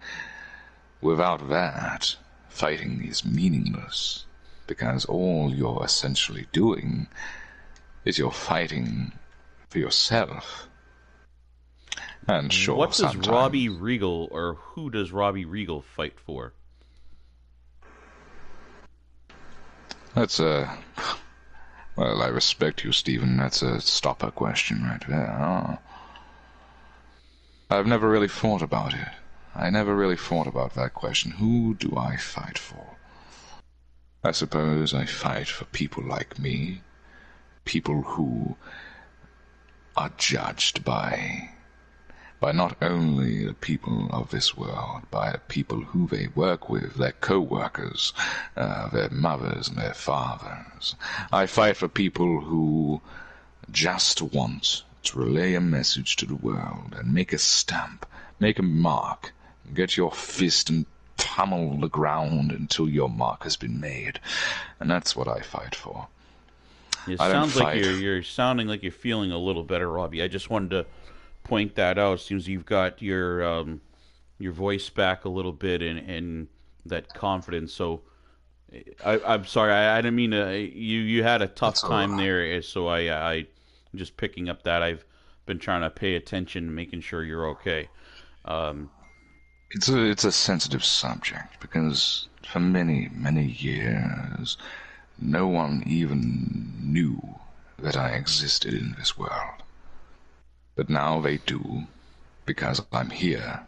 Without that, fighting is meaningless, because all you're essentially doing is you're fighting for yourself. And sure, what does sometimes Robbie Regal, or who does Robbie Regal fight for? that's a... Well, I respect you, Stephen. That's a stopper question right there. Oh. I've never really thought about it. I never really thought about that question. Who do I fight for? I suppose I fight for people like me. People who are judged by not only the people of this world, by the people who they work with, their co-workers, their mothers and their fathers. I fight for people who just want to relay a message to the world and make a stamp, make a mark, get your fist and pummel the ground until your mark has been made. And that's what I fight for. It I don't sounds like fight. you're sounding like you're feeling a little better, Robbie. I just wanted to point that out. As soon as you've got your voice back a little bit and that confidence. So I'm sorry, I didn't mean to. You had a tough That's all time right. there, so I just picking up that. I've been trying to pay attention, making sure you're okay. Um, It's a sensitive subject because for many, many years, no one even knew that I existed in this world. But now they do, because I'm here,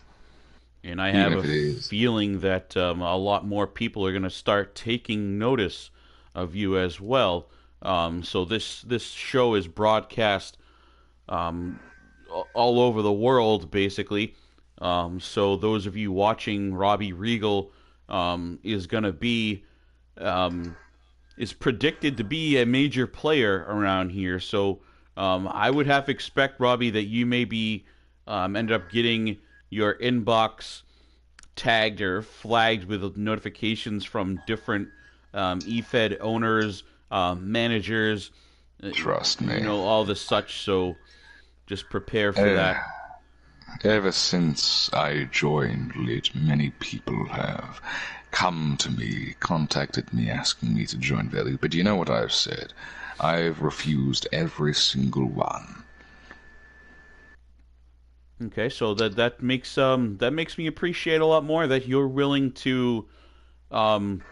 And I even have if a it is. feeling that a lot more people are going to start taking notice of you as well. So this show is broadcast um, all over the world, basically. So those of you watching, Robbie Regal is going to be um, is predicted to be a major player around here. So I would have to expect, Robbie, that you may be ended up getting your inbox tagged or flagged with notifications from different eFed owners, managers, Trust me. all the such. So just prepare for Eh, that. Ever since I joined Lit, many people have come to me, contacted me, asking me to join their league. But you know what I've said? I've refused every single one. Okay, so that makes me appreciate a lot more that you're willing to um,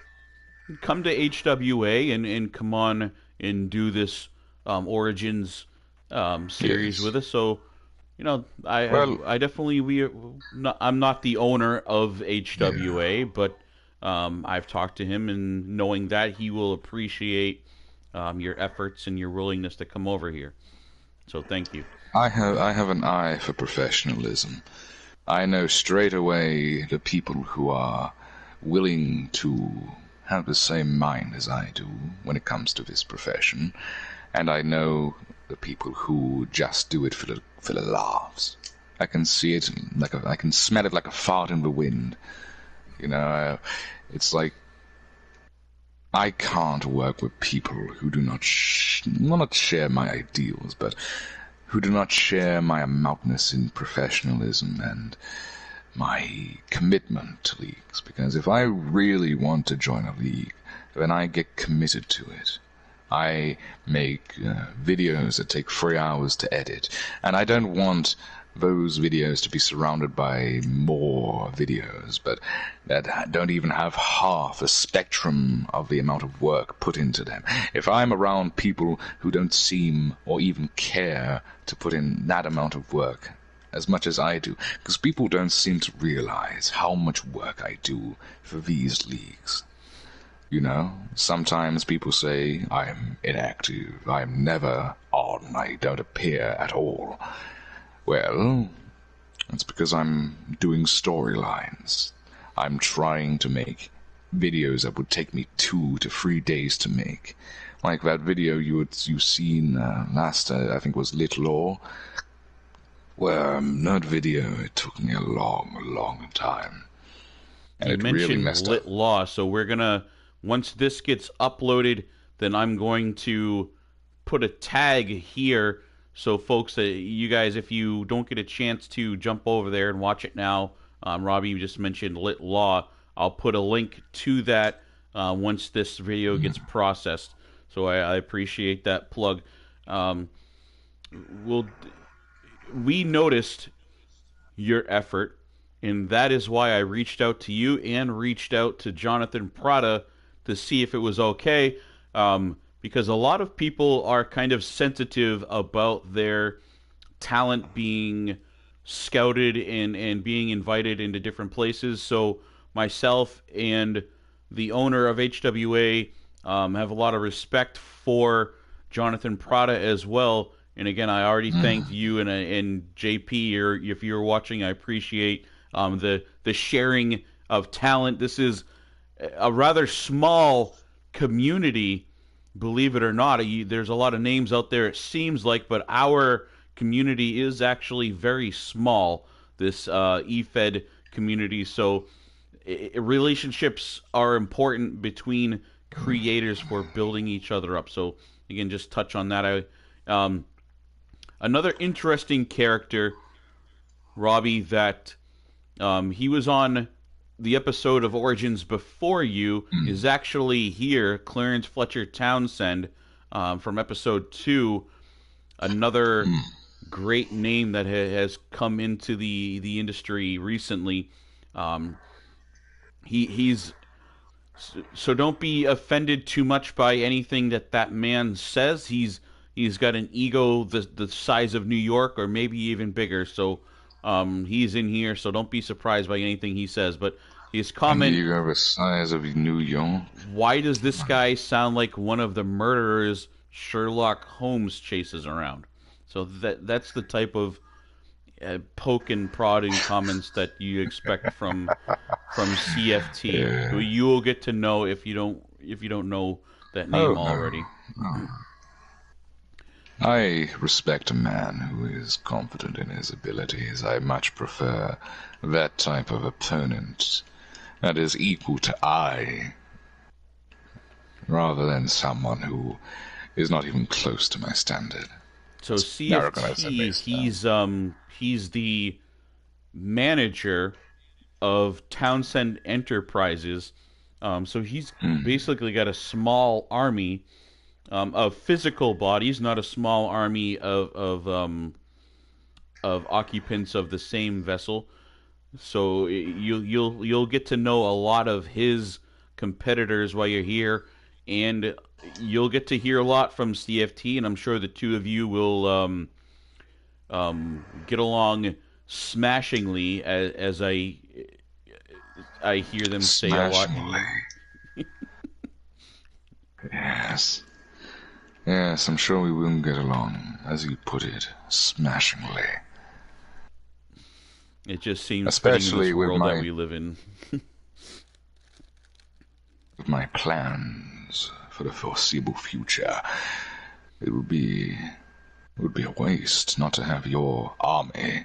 come to HWA and come on and do this Origins series Yes. with us. So Well, I definitely I'm not the owner of yeah. HWA, but I've talked to him, and knowing that he will appreciate your efforts and your willingness to come over here. So thank you. I have an eye for professionalism. I know straight away the people who are willing to have the same mind as I do when it comes to this profession, and I know the people who just do it for the laughs. I can see it I can smell it like a fart in the wind. You know, it's like I can't work with people who do not well, not share my ideals, but who do not share my amountness in professionalism and my commitment to leagues. Because if I really want to join a league, then I get committed to it. I make videos that take 3 hours to edit, and I don't want those videos to be surrounded by more videos, but that don't even have half a spectrum of the amount of work put into them. If I'm around people who don't seem or even care to put in that amount of work as much as I do, because people don't seem to realize how much work I do for these leagues. You know, sometimes people say I'm inactive, I'm never on, I don't appear at all. Well, that's because I'm doing storylines. I'm trying to make videos that would take me 2 to 3 days to make. Like that video you seen last, I think it was Lit Law, where that video, it took me a long time. And You it really mentioned messed up. lit law, so we're gonna once this gets uploaded, then I'm going to put a tag here so folks, you guys, if you don't get a chance to jump over there and watch it now, Robbie, you just mentioned lit law. I'll put a link to that once this video gets processed. So I appreciate that plug. Um, we'll we noticed your effort, and that is why I reached out to you and reached out to Jonathan Prada to see if it was okay. Because a lot of people are kind of sensitive about their talent being scouted and being invited into different places. So myself and the owner of HWA have a lot of respect for Jonathan Prada as well. And again, I already thanked you and JP. Or if you're watching, I appreciate the sharing of talent. This is a rather small community, believe it or not. There's a lot of names out there, it seems like, but our community is actually very small, this EFED community. So relationships are important between creators for building each other up. So again, just touch on that. Another interesting character, Robbie, that he was on the episode of Origins before you, is actually here, Clarence Fletcher Townsend, from episode 2. Another great name that has come into the industry recently. He's so don't be offended too much by anything that man says. He's got an ego the size of New York or maybe even bigger. So he's in here, so don't be surprised by anything he says. But his And comment, you have the size of New York. why does this guy sound like one of the murderers Sherlock Holmes chases around? So that's the type of poke and prodding comments that you expect from CFT, Yeah. who you will get to know if you don't know that name Oh, already. no. I respect a man who is confident in his abilities. I much prefer that type of opponent that is equal to I, rather than someone who is not even close to my standard. So Arrogant as that may CFT, sound. he's the manager of Townsend Enterprises. So he's basically got a small army of physical bodies, not a small army of occupants of the same vessel. So you'll get to know a lot of his competitors while you're here, and you'll get to hear a lot from CFT. And I'm sure the two of you will get along smashingly, as I hear them say a lot. Smashingly. Yes. Yes, I'm sure we will get along, as you put it, smashingly. It just seems Especially fitting in this with world my- that we live in. With my plans for the foreseeable future, it would be a waste not to have your army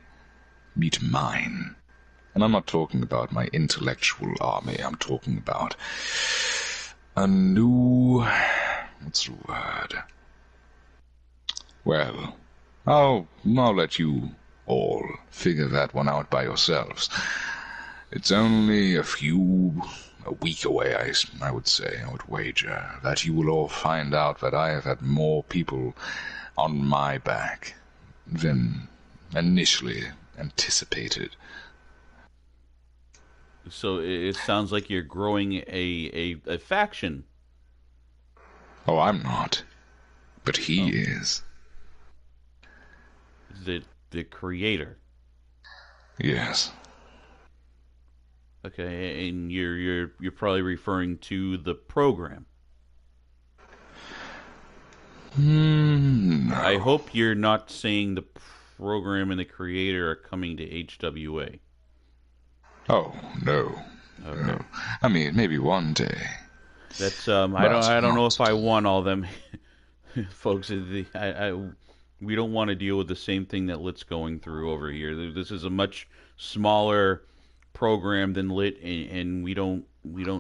meet mine. And I'm not talking about my intellectual army, I'm talking about a new... what's the word? Well, I'll let you all figure that one out by yourselves. It's only a week away, I would say, I would wager, that you will all find out that I have had more people on my back than initially anticipated. So it sounds like you're growing a faction. Oh, I'm not. But he is. The creator. Yes. Okay, and you're probably referring to the program. No. I hope you're not saying the program and the creator are coming to HWA. Oh, no. Okay. No. I mean, maybe one day. That's But I don't know not if I today. want all them folks. We don't want to deal with the same thing that Lit's going through over here. This is a much smaller program than Lit, and we don't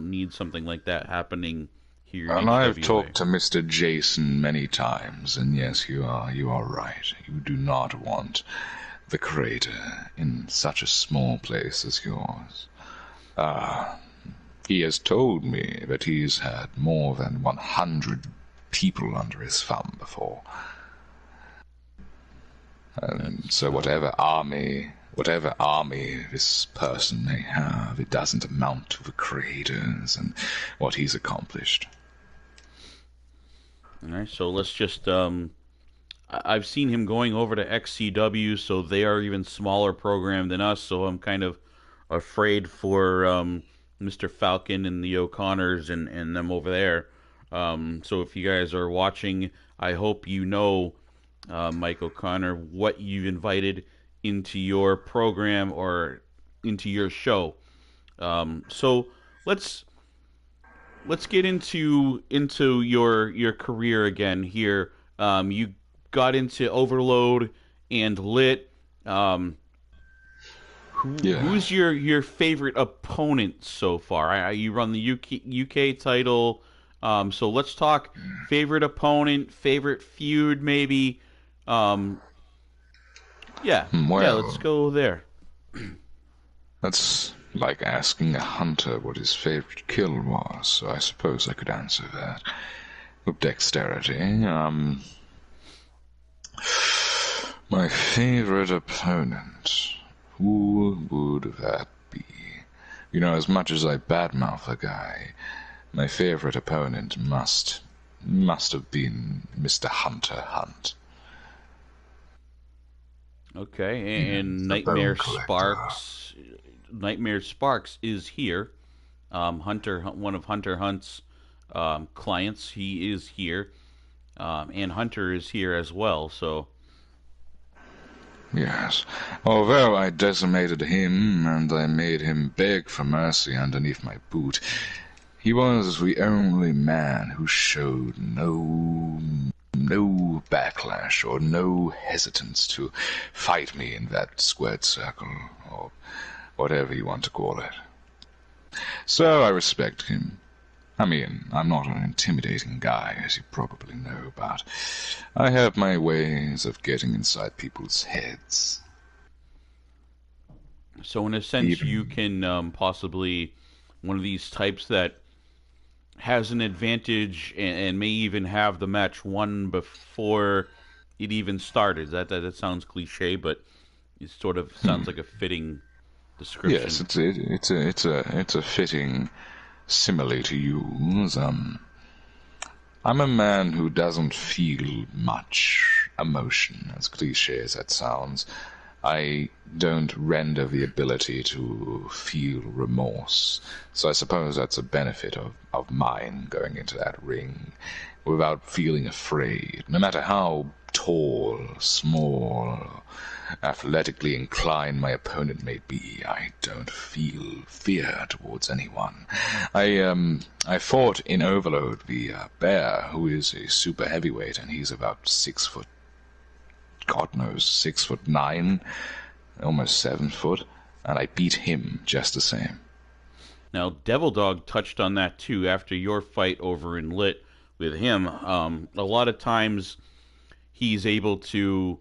need something like that happening here in And I've HWA. talked to Mr. Jason many times, and yes, you are right. You do not want the crater in such a small place as yours. He has told me that he's had more than 100 people under his thumb before. And That's so whatever army this person may have, it doesn't amount to the creators and what he's accomplished. all right. So let's just I've seen him going over to XCW, so they are even smaller program than us. So I'm kind of afraid for Mr. Falcon and the O'Connors and them over there. So if you guys are watching, I hope you know, Mike O'Connor, what you've invited into your program or into your show. So let's let's get into your career again here. You got into Overload and Lit. Um, who's Yes. your favorite opponent so far? You run the UK title. So let's talk favorite opponent, favorite feud, maybe. Um, yeah, yeah. Let's Well, go there. that's like asking a hunter what his favorite kill was, so I suppose I could answer that with dexterity. My favorite opponent. Who would that be? As much as I badmouth a guy, my favorite opponent must have been Mr. Hunter Hunt. Okay, Yes, and the bone collector. Nightmare Sparks is here. One of Hunter Hunt's clients, he is here, and Hunter is here as well. So, Yes. Although I decimated him and I made him beg for mercy underneath my boot, he was the only man who showed no backlash or no hesitance to fight me in that squared circle, or whatever you want to call it. So I respect him. I mean, I'm not an intimidating guy, as you probably know, but I have my ways of getting inside people's heads. so in a sense, you Even, can possibly one of these types that has an advantage and may even have the match won before it even started. That sounds cliche, but it sort of sounds like a fitting yes, description. it's a fitting simile to use. I'm a man who doesn't feel much emotion, as cliche as that sounds. I don't render the ability to feel remorse, so I suppose that's a benefit of mine going into that ring without feeling afraid, no matter how tall, small, athletically inclined my opponent may be. I don't feel fear towards anyone. I fought in Overload the bear, who is a super heavyweight, and he's about 6 foot, God knows, 6'9", almost 7 foot, and I beat him just the same. Now, Devil Dog touched on that too after your fight over in Lit with him. A lot of times he's able to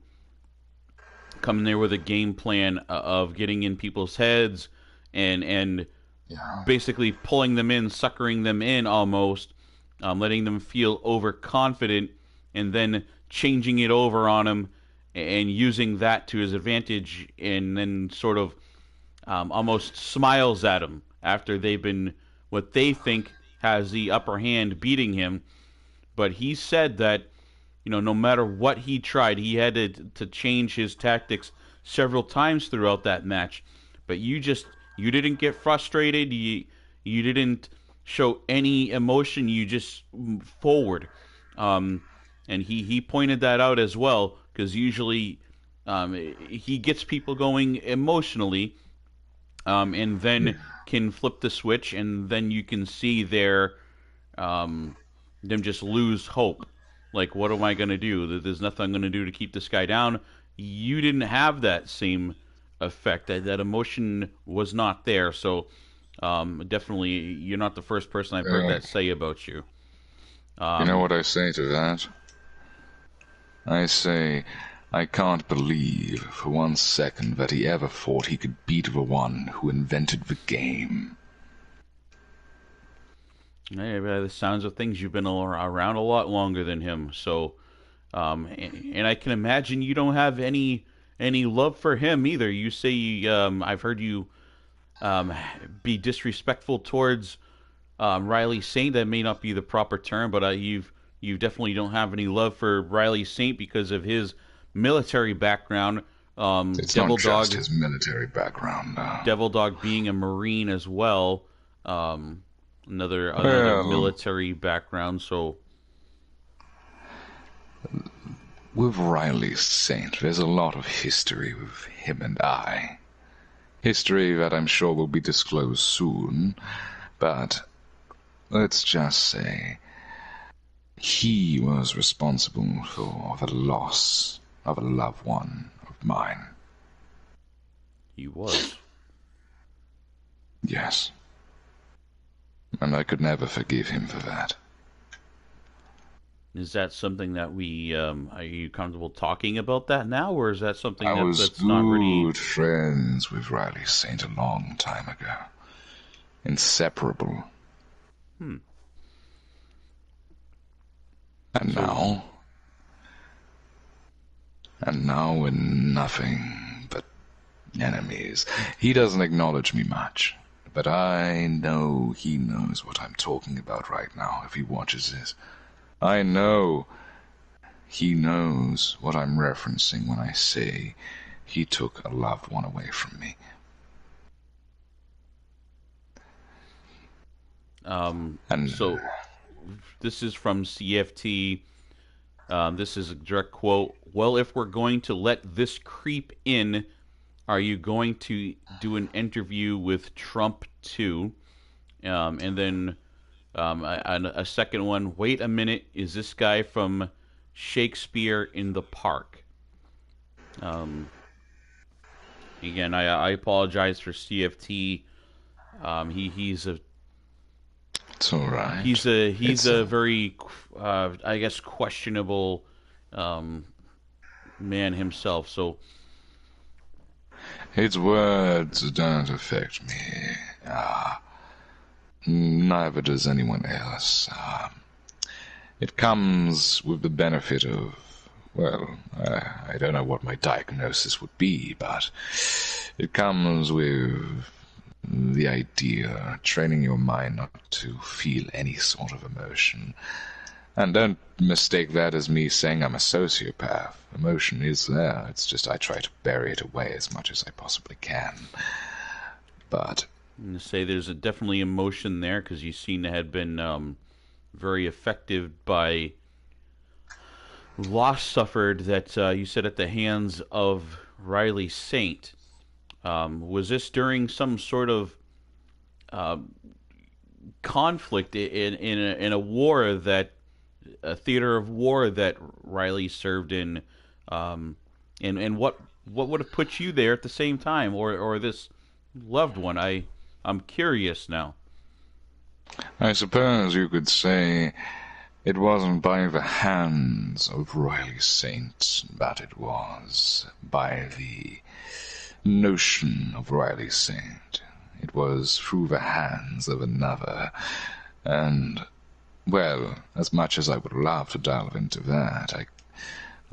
come in there with a game plan of getting in people's heads and Yeah. basically pulling them in, suckering them in almost, letting them feel overconfident, and then changing it over on him and using that to his advantage, and then sort of almost smiles at him after they've been what they think has the upper hand beating him. But he said that no matter what he tried, he had to change his tactics several times throughout that match. But you didn't get frustrated. You didn't show any emotion. You just forward. Um, and he pointed that out as well because usually he gets people going emotionally, and then Yeah. can flip the switch, and then you can see their them just lose hope. Like, what am I going to do? There's nothing I'm going to do to keep this guy down. You didn't have that same effect. That emotion was not there. So, definitely, you're not the first person I've heard that say about you. You know what I say to that? I say, I can't believe for 1 second that he ever thought he could beat the one who invented the game. Hey, by the sounds of things, you've been around a lot longer than him. So, and I can imagine you don't have any love for him either. You say I've heard you be disrespectful towards Riley Saint. That may not be the proper term, but you definitely don't have any love for Riley Saint because of his military background. It's Devil not just Dog, his military background. Devil Dog being a Marine as well. Another Well, military background. So with Riley Saint, there's a lot of history with him and I. History that I'm sure will be disclosed soon, but let's just say he was responsible for the loss of a loved one of mine. he was. Yes. And I could never forgive him for that. Is that something that we are you comfortable talking about that now, or is that something I was that's not really? good friends with Riley Saint a long time ago. Inseparable. Hmm. And So, now we're nothing but enemies. He doesn't acknowledge me much, but I know he knows what I'm talking about right now if he watches this. I know he knows what I'm referencing when I say he took a loved one away from me. And so this is from CFT. This is a direct quote. Well, if we're going to let this creep in, are you going to do an interview with Trump too? And then a second one. Wait a minute, is this guy from Shakespeare in the Park? Um, Again, I apologize for CFT. He's a it's all right. he's a very I guess questionable man himself. So His words don't affect me. Neither does anyone else. It comes with the benefit of, well, I don't know what my diagnosis would be, but it comes with the idea, training your mind not to feel any sort of emotion. And don't mistake that as me saying I'm a sociopath. Emotion is there, it's just I try to bury it away as much as I possibly can. But I'm gonna say there's definitely emotion there because you seem to have been very affected by loss suffered that you said at the hands of Riley Saint. Was this during some sort of uh, conflict in a war that a theater of war that Riley served in, and what would have put you there at the same time, or this loved one? I'm curious now. I suppose you could say it wasn't by the hands of Riley Saint, but it was by the notion of Riley Saint. It was through the hands of another, and, well, as much as I would love to delve into that, I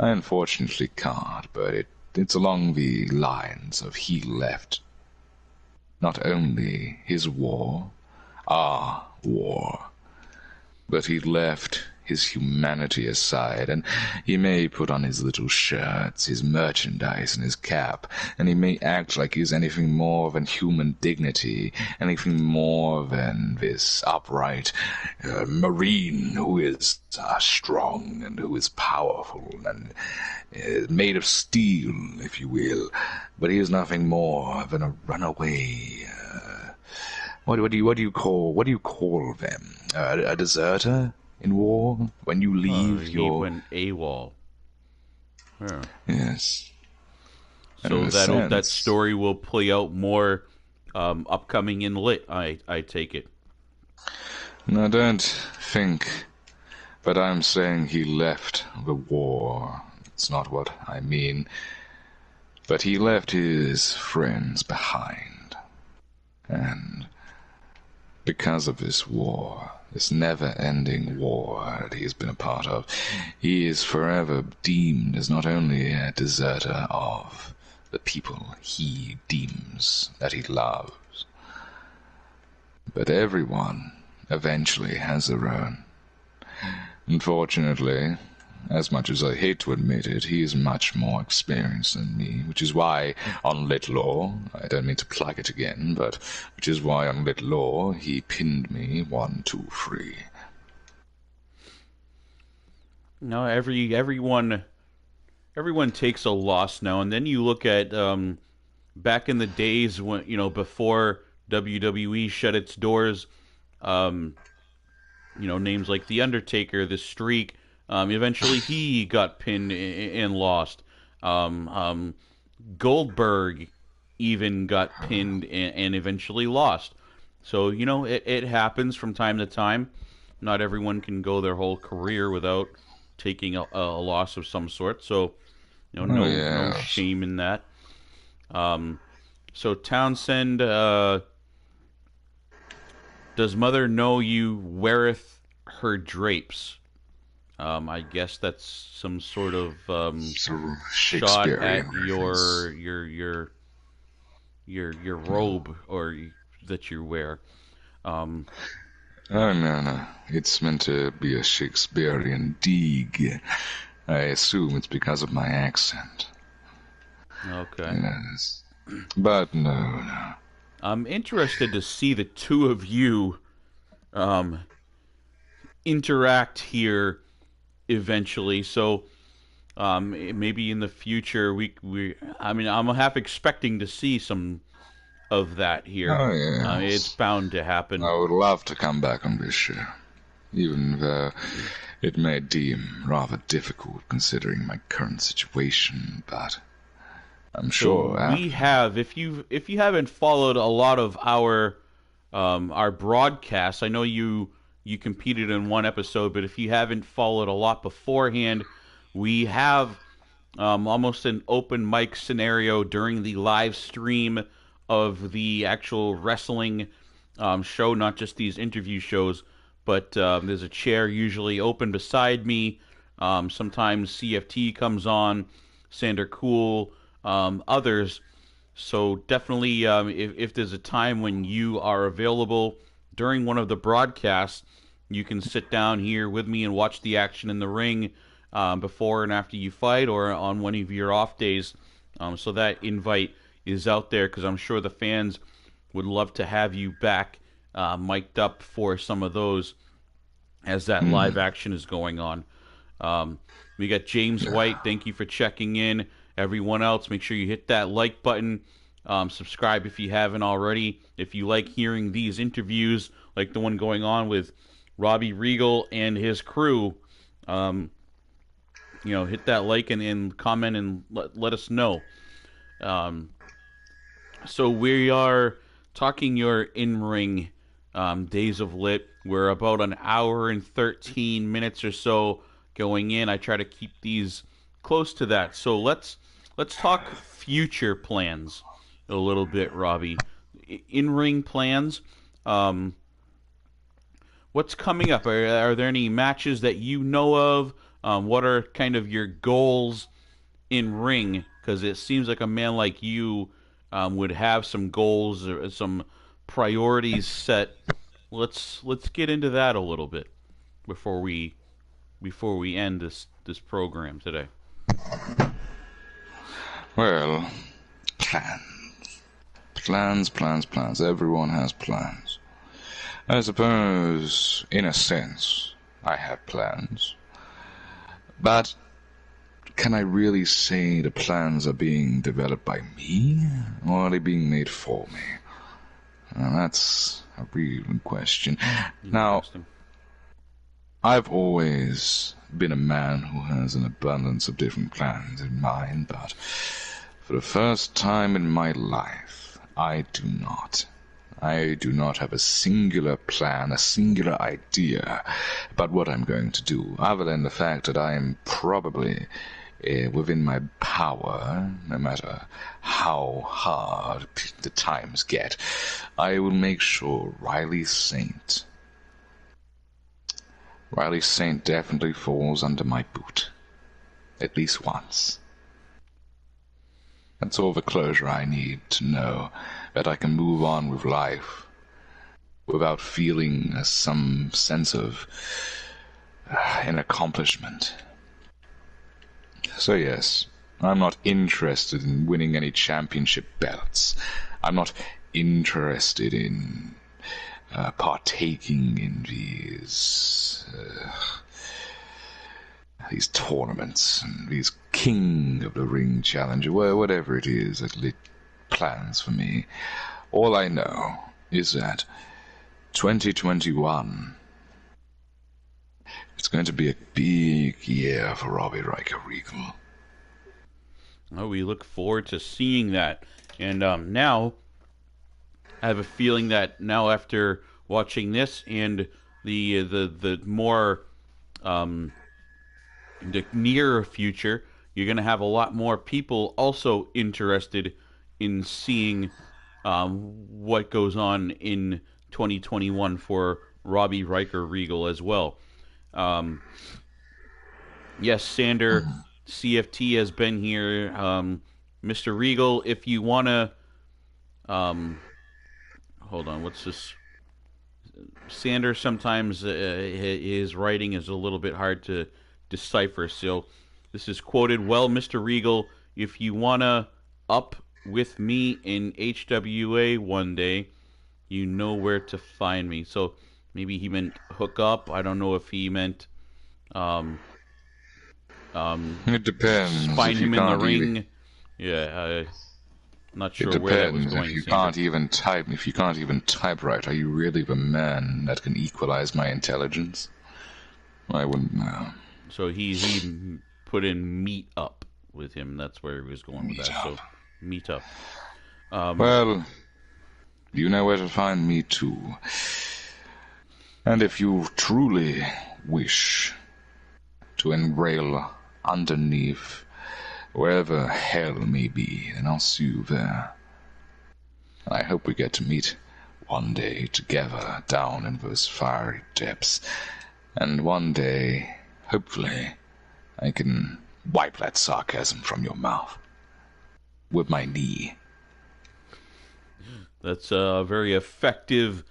unfortunately can't, but it's along the lines of he left not only his war, our war, but he left his humanity aside, and he may put on his little shirts, his merchandise, and his cap, and he may act like he's anything more than human dignity, anything more than this upright Marine who is strong and who is powerful and made of steel, if you will, but he is nothing more than a runaway what do you call them? A deserter in war when you Oh, leave he your went AWOL. Yeah. yes. And in So a that sense, story will play out more upcoming in Lit. I take it. no, don't think. But I'm saying he left the war. It's not what I mean. But he left his friends behind. And because of this war, this never-ending war that he has been a part of, he is forever deemed as not only a deserter of the people he deems that he loves, but everyone eventually has their own. Unfortunately, as much as I hate to admit it, he is much more experienced than me, which is why on Lit Law, I don't mean to plug it again, but which is why on Lit Law he pinned me 1, 2, 3. No, everyone takes a loss now, and then you look at back in the days when before WWE shut its doors. Um, names like The Undertaker, The Streak. Eventually, he got pinned and lost. Um, um, Goldberg even got pinned and eventually lost. So it happens from time to time. Not everyone can go their whole career without taking a loss of some sort. So Oh, no yes. shame in that. Um, so Townsend, does mother know you weareth her drapes? I guess that's some sort of So shot Shakespearean at reference. your robe or that you wear. Um, Oh, no. It's meant to be a Shakespearean dig. I assume it's because of my accent. okay. Yes. But no. I'm interested to see the two of you um, interact here eventually. So maybe in the future we I mean I'm half expecting to see some of that here. Oh, It's yes. bound to happen. I would love to come back on this show, even though it may deem rather difficult considering my current situation, but I'm So sure we after. have, if you haven't followed a lot of our broadcasts, I know you competed in one episode, but if you haven't followed a lot beforehand, we have almost an open mic scenario during the live stream of the actual wrestling show, not just these interview shows. But there's a chair usually open beside me. Sometimes CFT comes on, Sander Cool, others. So definitely, if there's a time when you are available during one of the broadcasts, you can sit down here with me and watch the action in the ring before and after you fight, or on one of your off days. So that invite is out there because I'm sure the fans would love to have you back, mic'd up for some of those as that live action is going on. We got James White. Thank you for checking in. Everyone else, make sure you hit that like button. Subscribe if you haven't already. If you like hearing these interviews, like the one going on with Robbie Regal and his crew, hit that like and comment and let us know. Um, so we are talking your in-ring days of lit. We're about an hour and 13 minutes or so going in. I try to keep these close to that. So let's talk future plans a little bit, Robbie. In-ring plans. Um, what's coming up? Are there any matches that you know of? What are kind of your goals in ring? Because it seems like a man like you would have some goals or some priorities set. Let's get into that a little bit before we end this program today. Well, plans. Everyone has plans. I suppose, in a sense, I have plans. But can I really say the plans are being developed by me, or are they being made for me? Well, that's a real question. Now, Interesting. I've always been a man who has an abundance of different plans in mind, but for the first time in my life, I do not. I do not have a singular plan, a singular idea about what I'm going to do, other than the fact that I am probably within my power, no matter how hard the times get. I will make sure Riley Saint definitely falls under my boot. At least once. That's all the closure I need to know that I can move on with life without feeling some sense of an accomplishment. So yes, I'm not interested in winning any championship belts. I'm not interested in partaking in these tournaments and these King of the Ring challenges, whatever it is that lit plans for me. All I know is that 2021, it's going to be a big year for Robbie Regal. Oh, we look forward to seeing that. And now, I have a feeling that now after watching this and the more the near future, you're going to have a lot more people also interested in seeing what goes on in 2021 for Robbie Regal as well. Um, yes, Sander CFT has been here. Mr. Regal, if you want to. Hold on, what's this? Sander sometimes his writing is a little bit hard to decipher. So this is quoted. Well, Mr. Regal, if you wanna up with me in HWA one day, you know where to find me. So maybe he meant hook up. I don't know if he meant um, It depends. find If you him in the can't ring. Yeah, I'm not It sure where that was depends. going. If you Sander. can't even type, if you can't even type right, are you really the man that can equalize my intelligence? I wouldn't know. So he put in meet up with him. That's where he was going with Meet that. So up. meet up. Well, you know where to find me too. And if you truly wish to enrail underneath wherever hell may be, then I'll see you there. And I hope we get to meet one day together down in those fiery depths. And one day, hopefully, I can wipe that sarcasm from your mouth with my knee. That's a very effective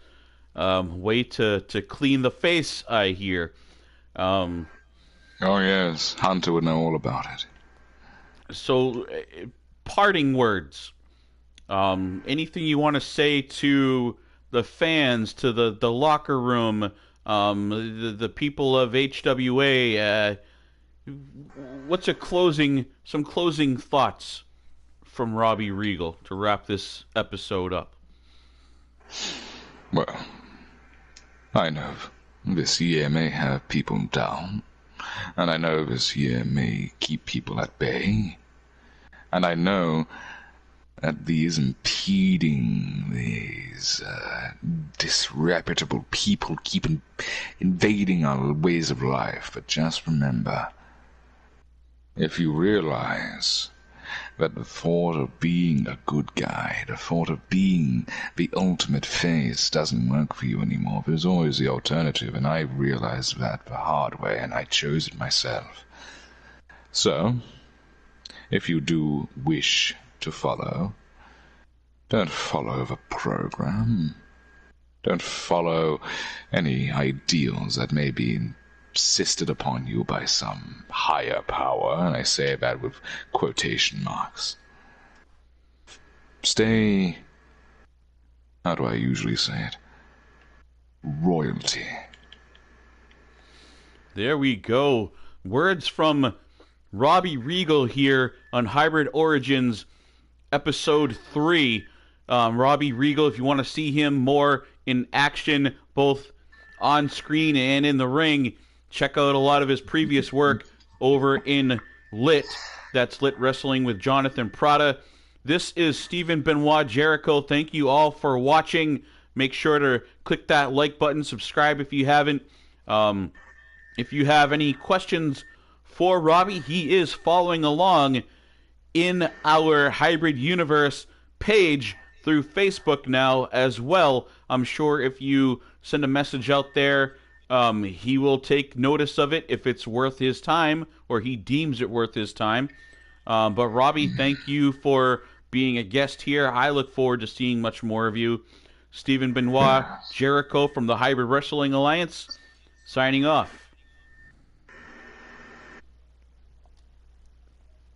way to clean the face, I hear. Um, Oh yes, Hunter would know all about it. so, parting words. Anything you want to say to the fans, to the locker room, the people of HWA? What's some closing thoughts from Robbie Regal to wrap this episode up? Well, I know this year may have people down, and I know this year may keep people at bay, and I know that these disreputable people keep invading our ways of life. But just remember, if you realize that the thought of being a good guy, the thought of being the ultimate face doesn't work for you anymore, there's always the alternative, and I realized that the hard way, and I chose it myself. So, if you do wish to follow, don't follow the program. Don't follow any ideals that may be insisted upon you by some higher power, and I say that with quotation marks. Stay, how do I usually say it? Royalty. There we go. Words from Robbie Regal here on Hybrid Origins, Episode 3. Robbie Regal, if you want to see him more in action, both on screen and in the ring, check out a lot of his previous work over in Lit. That's Lit Wrestling with Jonathan Prada. This is Stephen Benoit Jericho. Thank you all for watching. Make sure to click that like button, subscribe if you haven't. If you have any questions for Robbie, he is following along in our Hybrid Universe page through Facebook now as well. I'm sure if you send a message out there, he will take notice of it if it's worth his time or he deems it worth his time. But Robbie, thank you for being a guest here. I look forward to seeing much more of you. Stephen Benoit Jericho from the Hybrid Wrestling Alliance, signing off.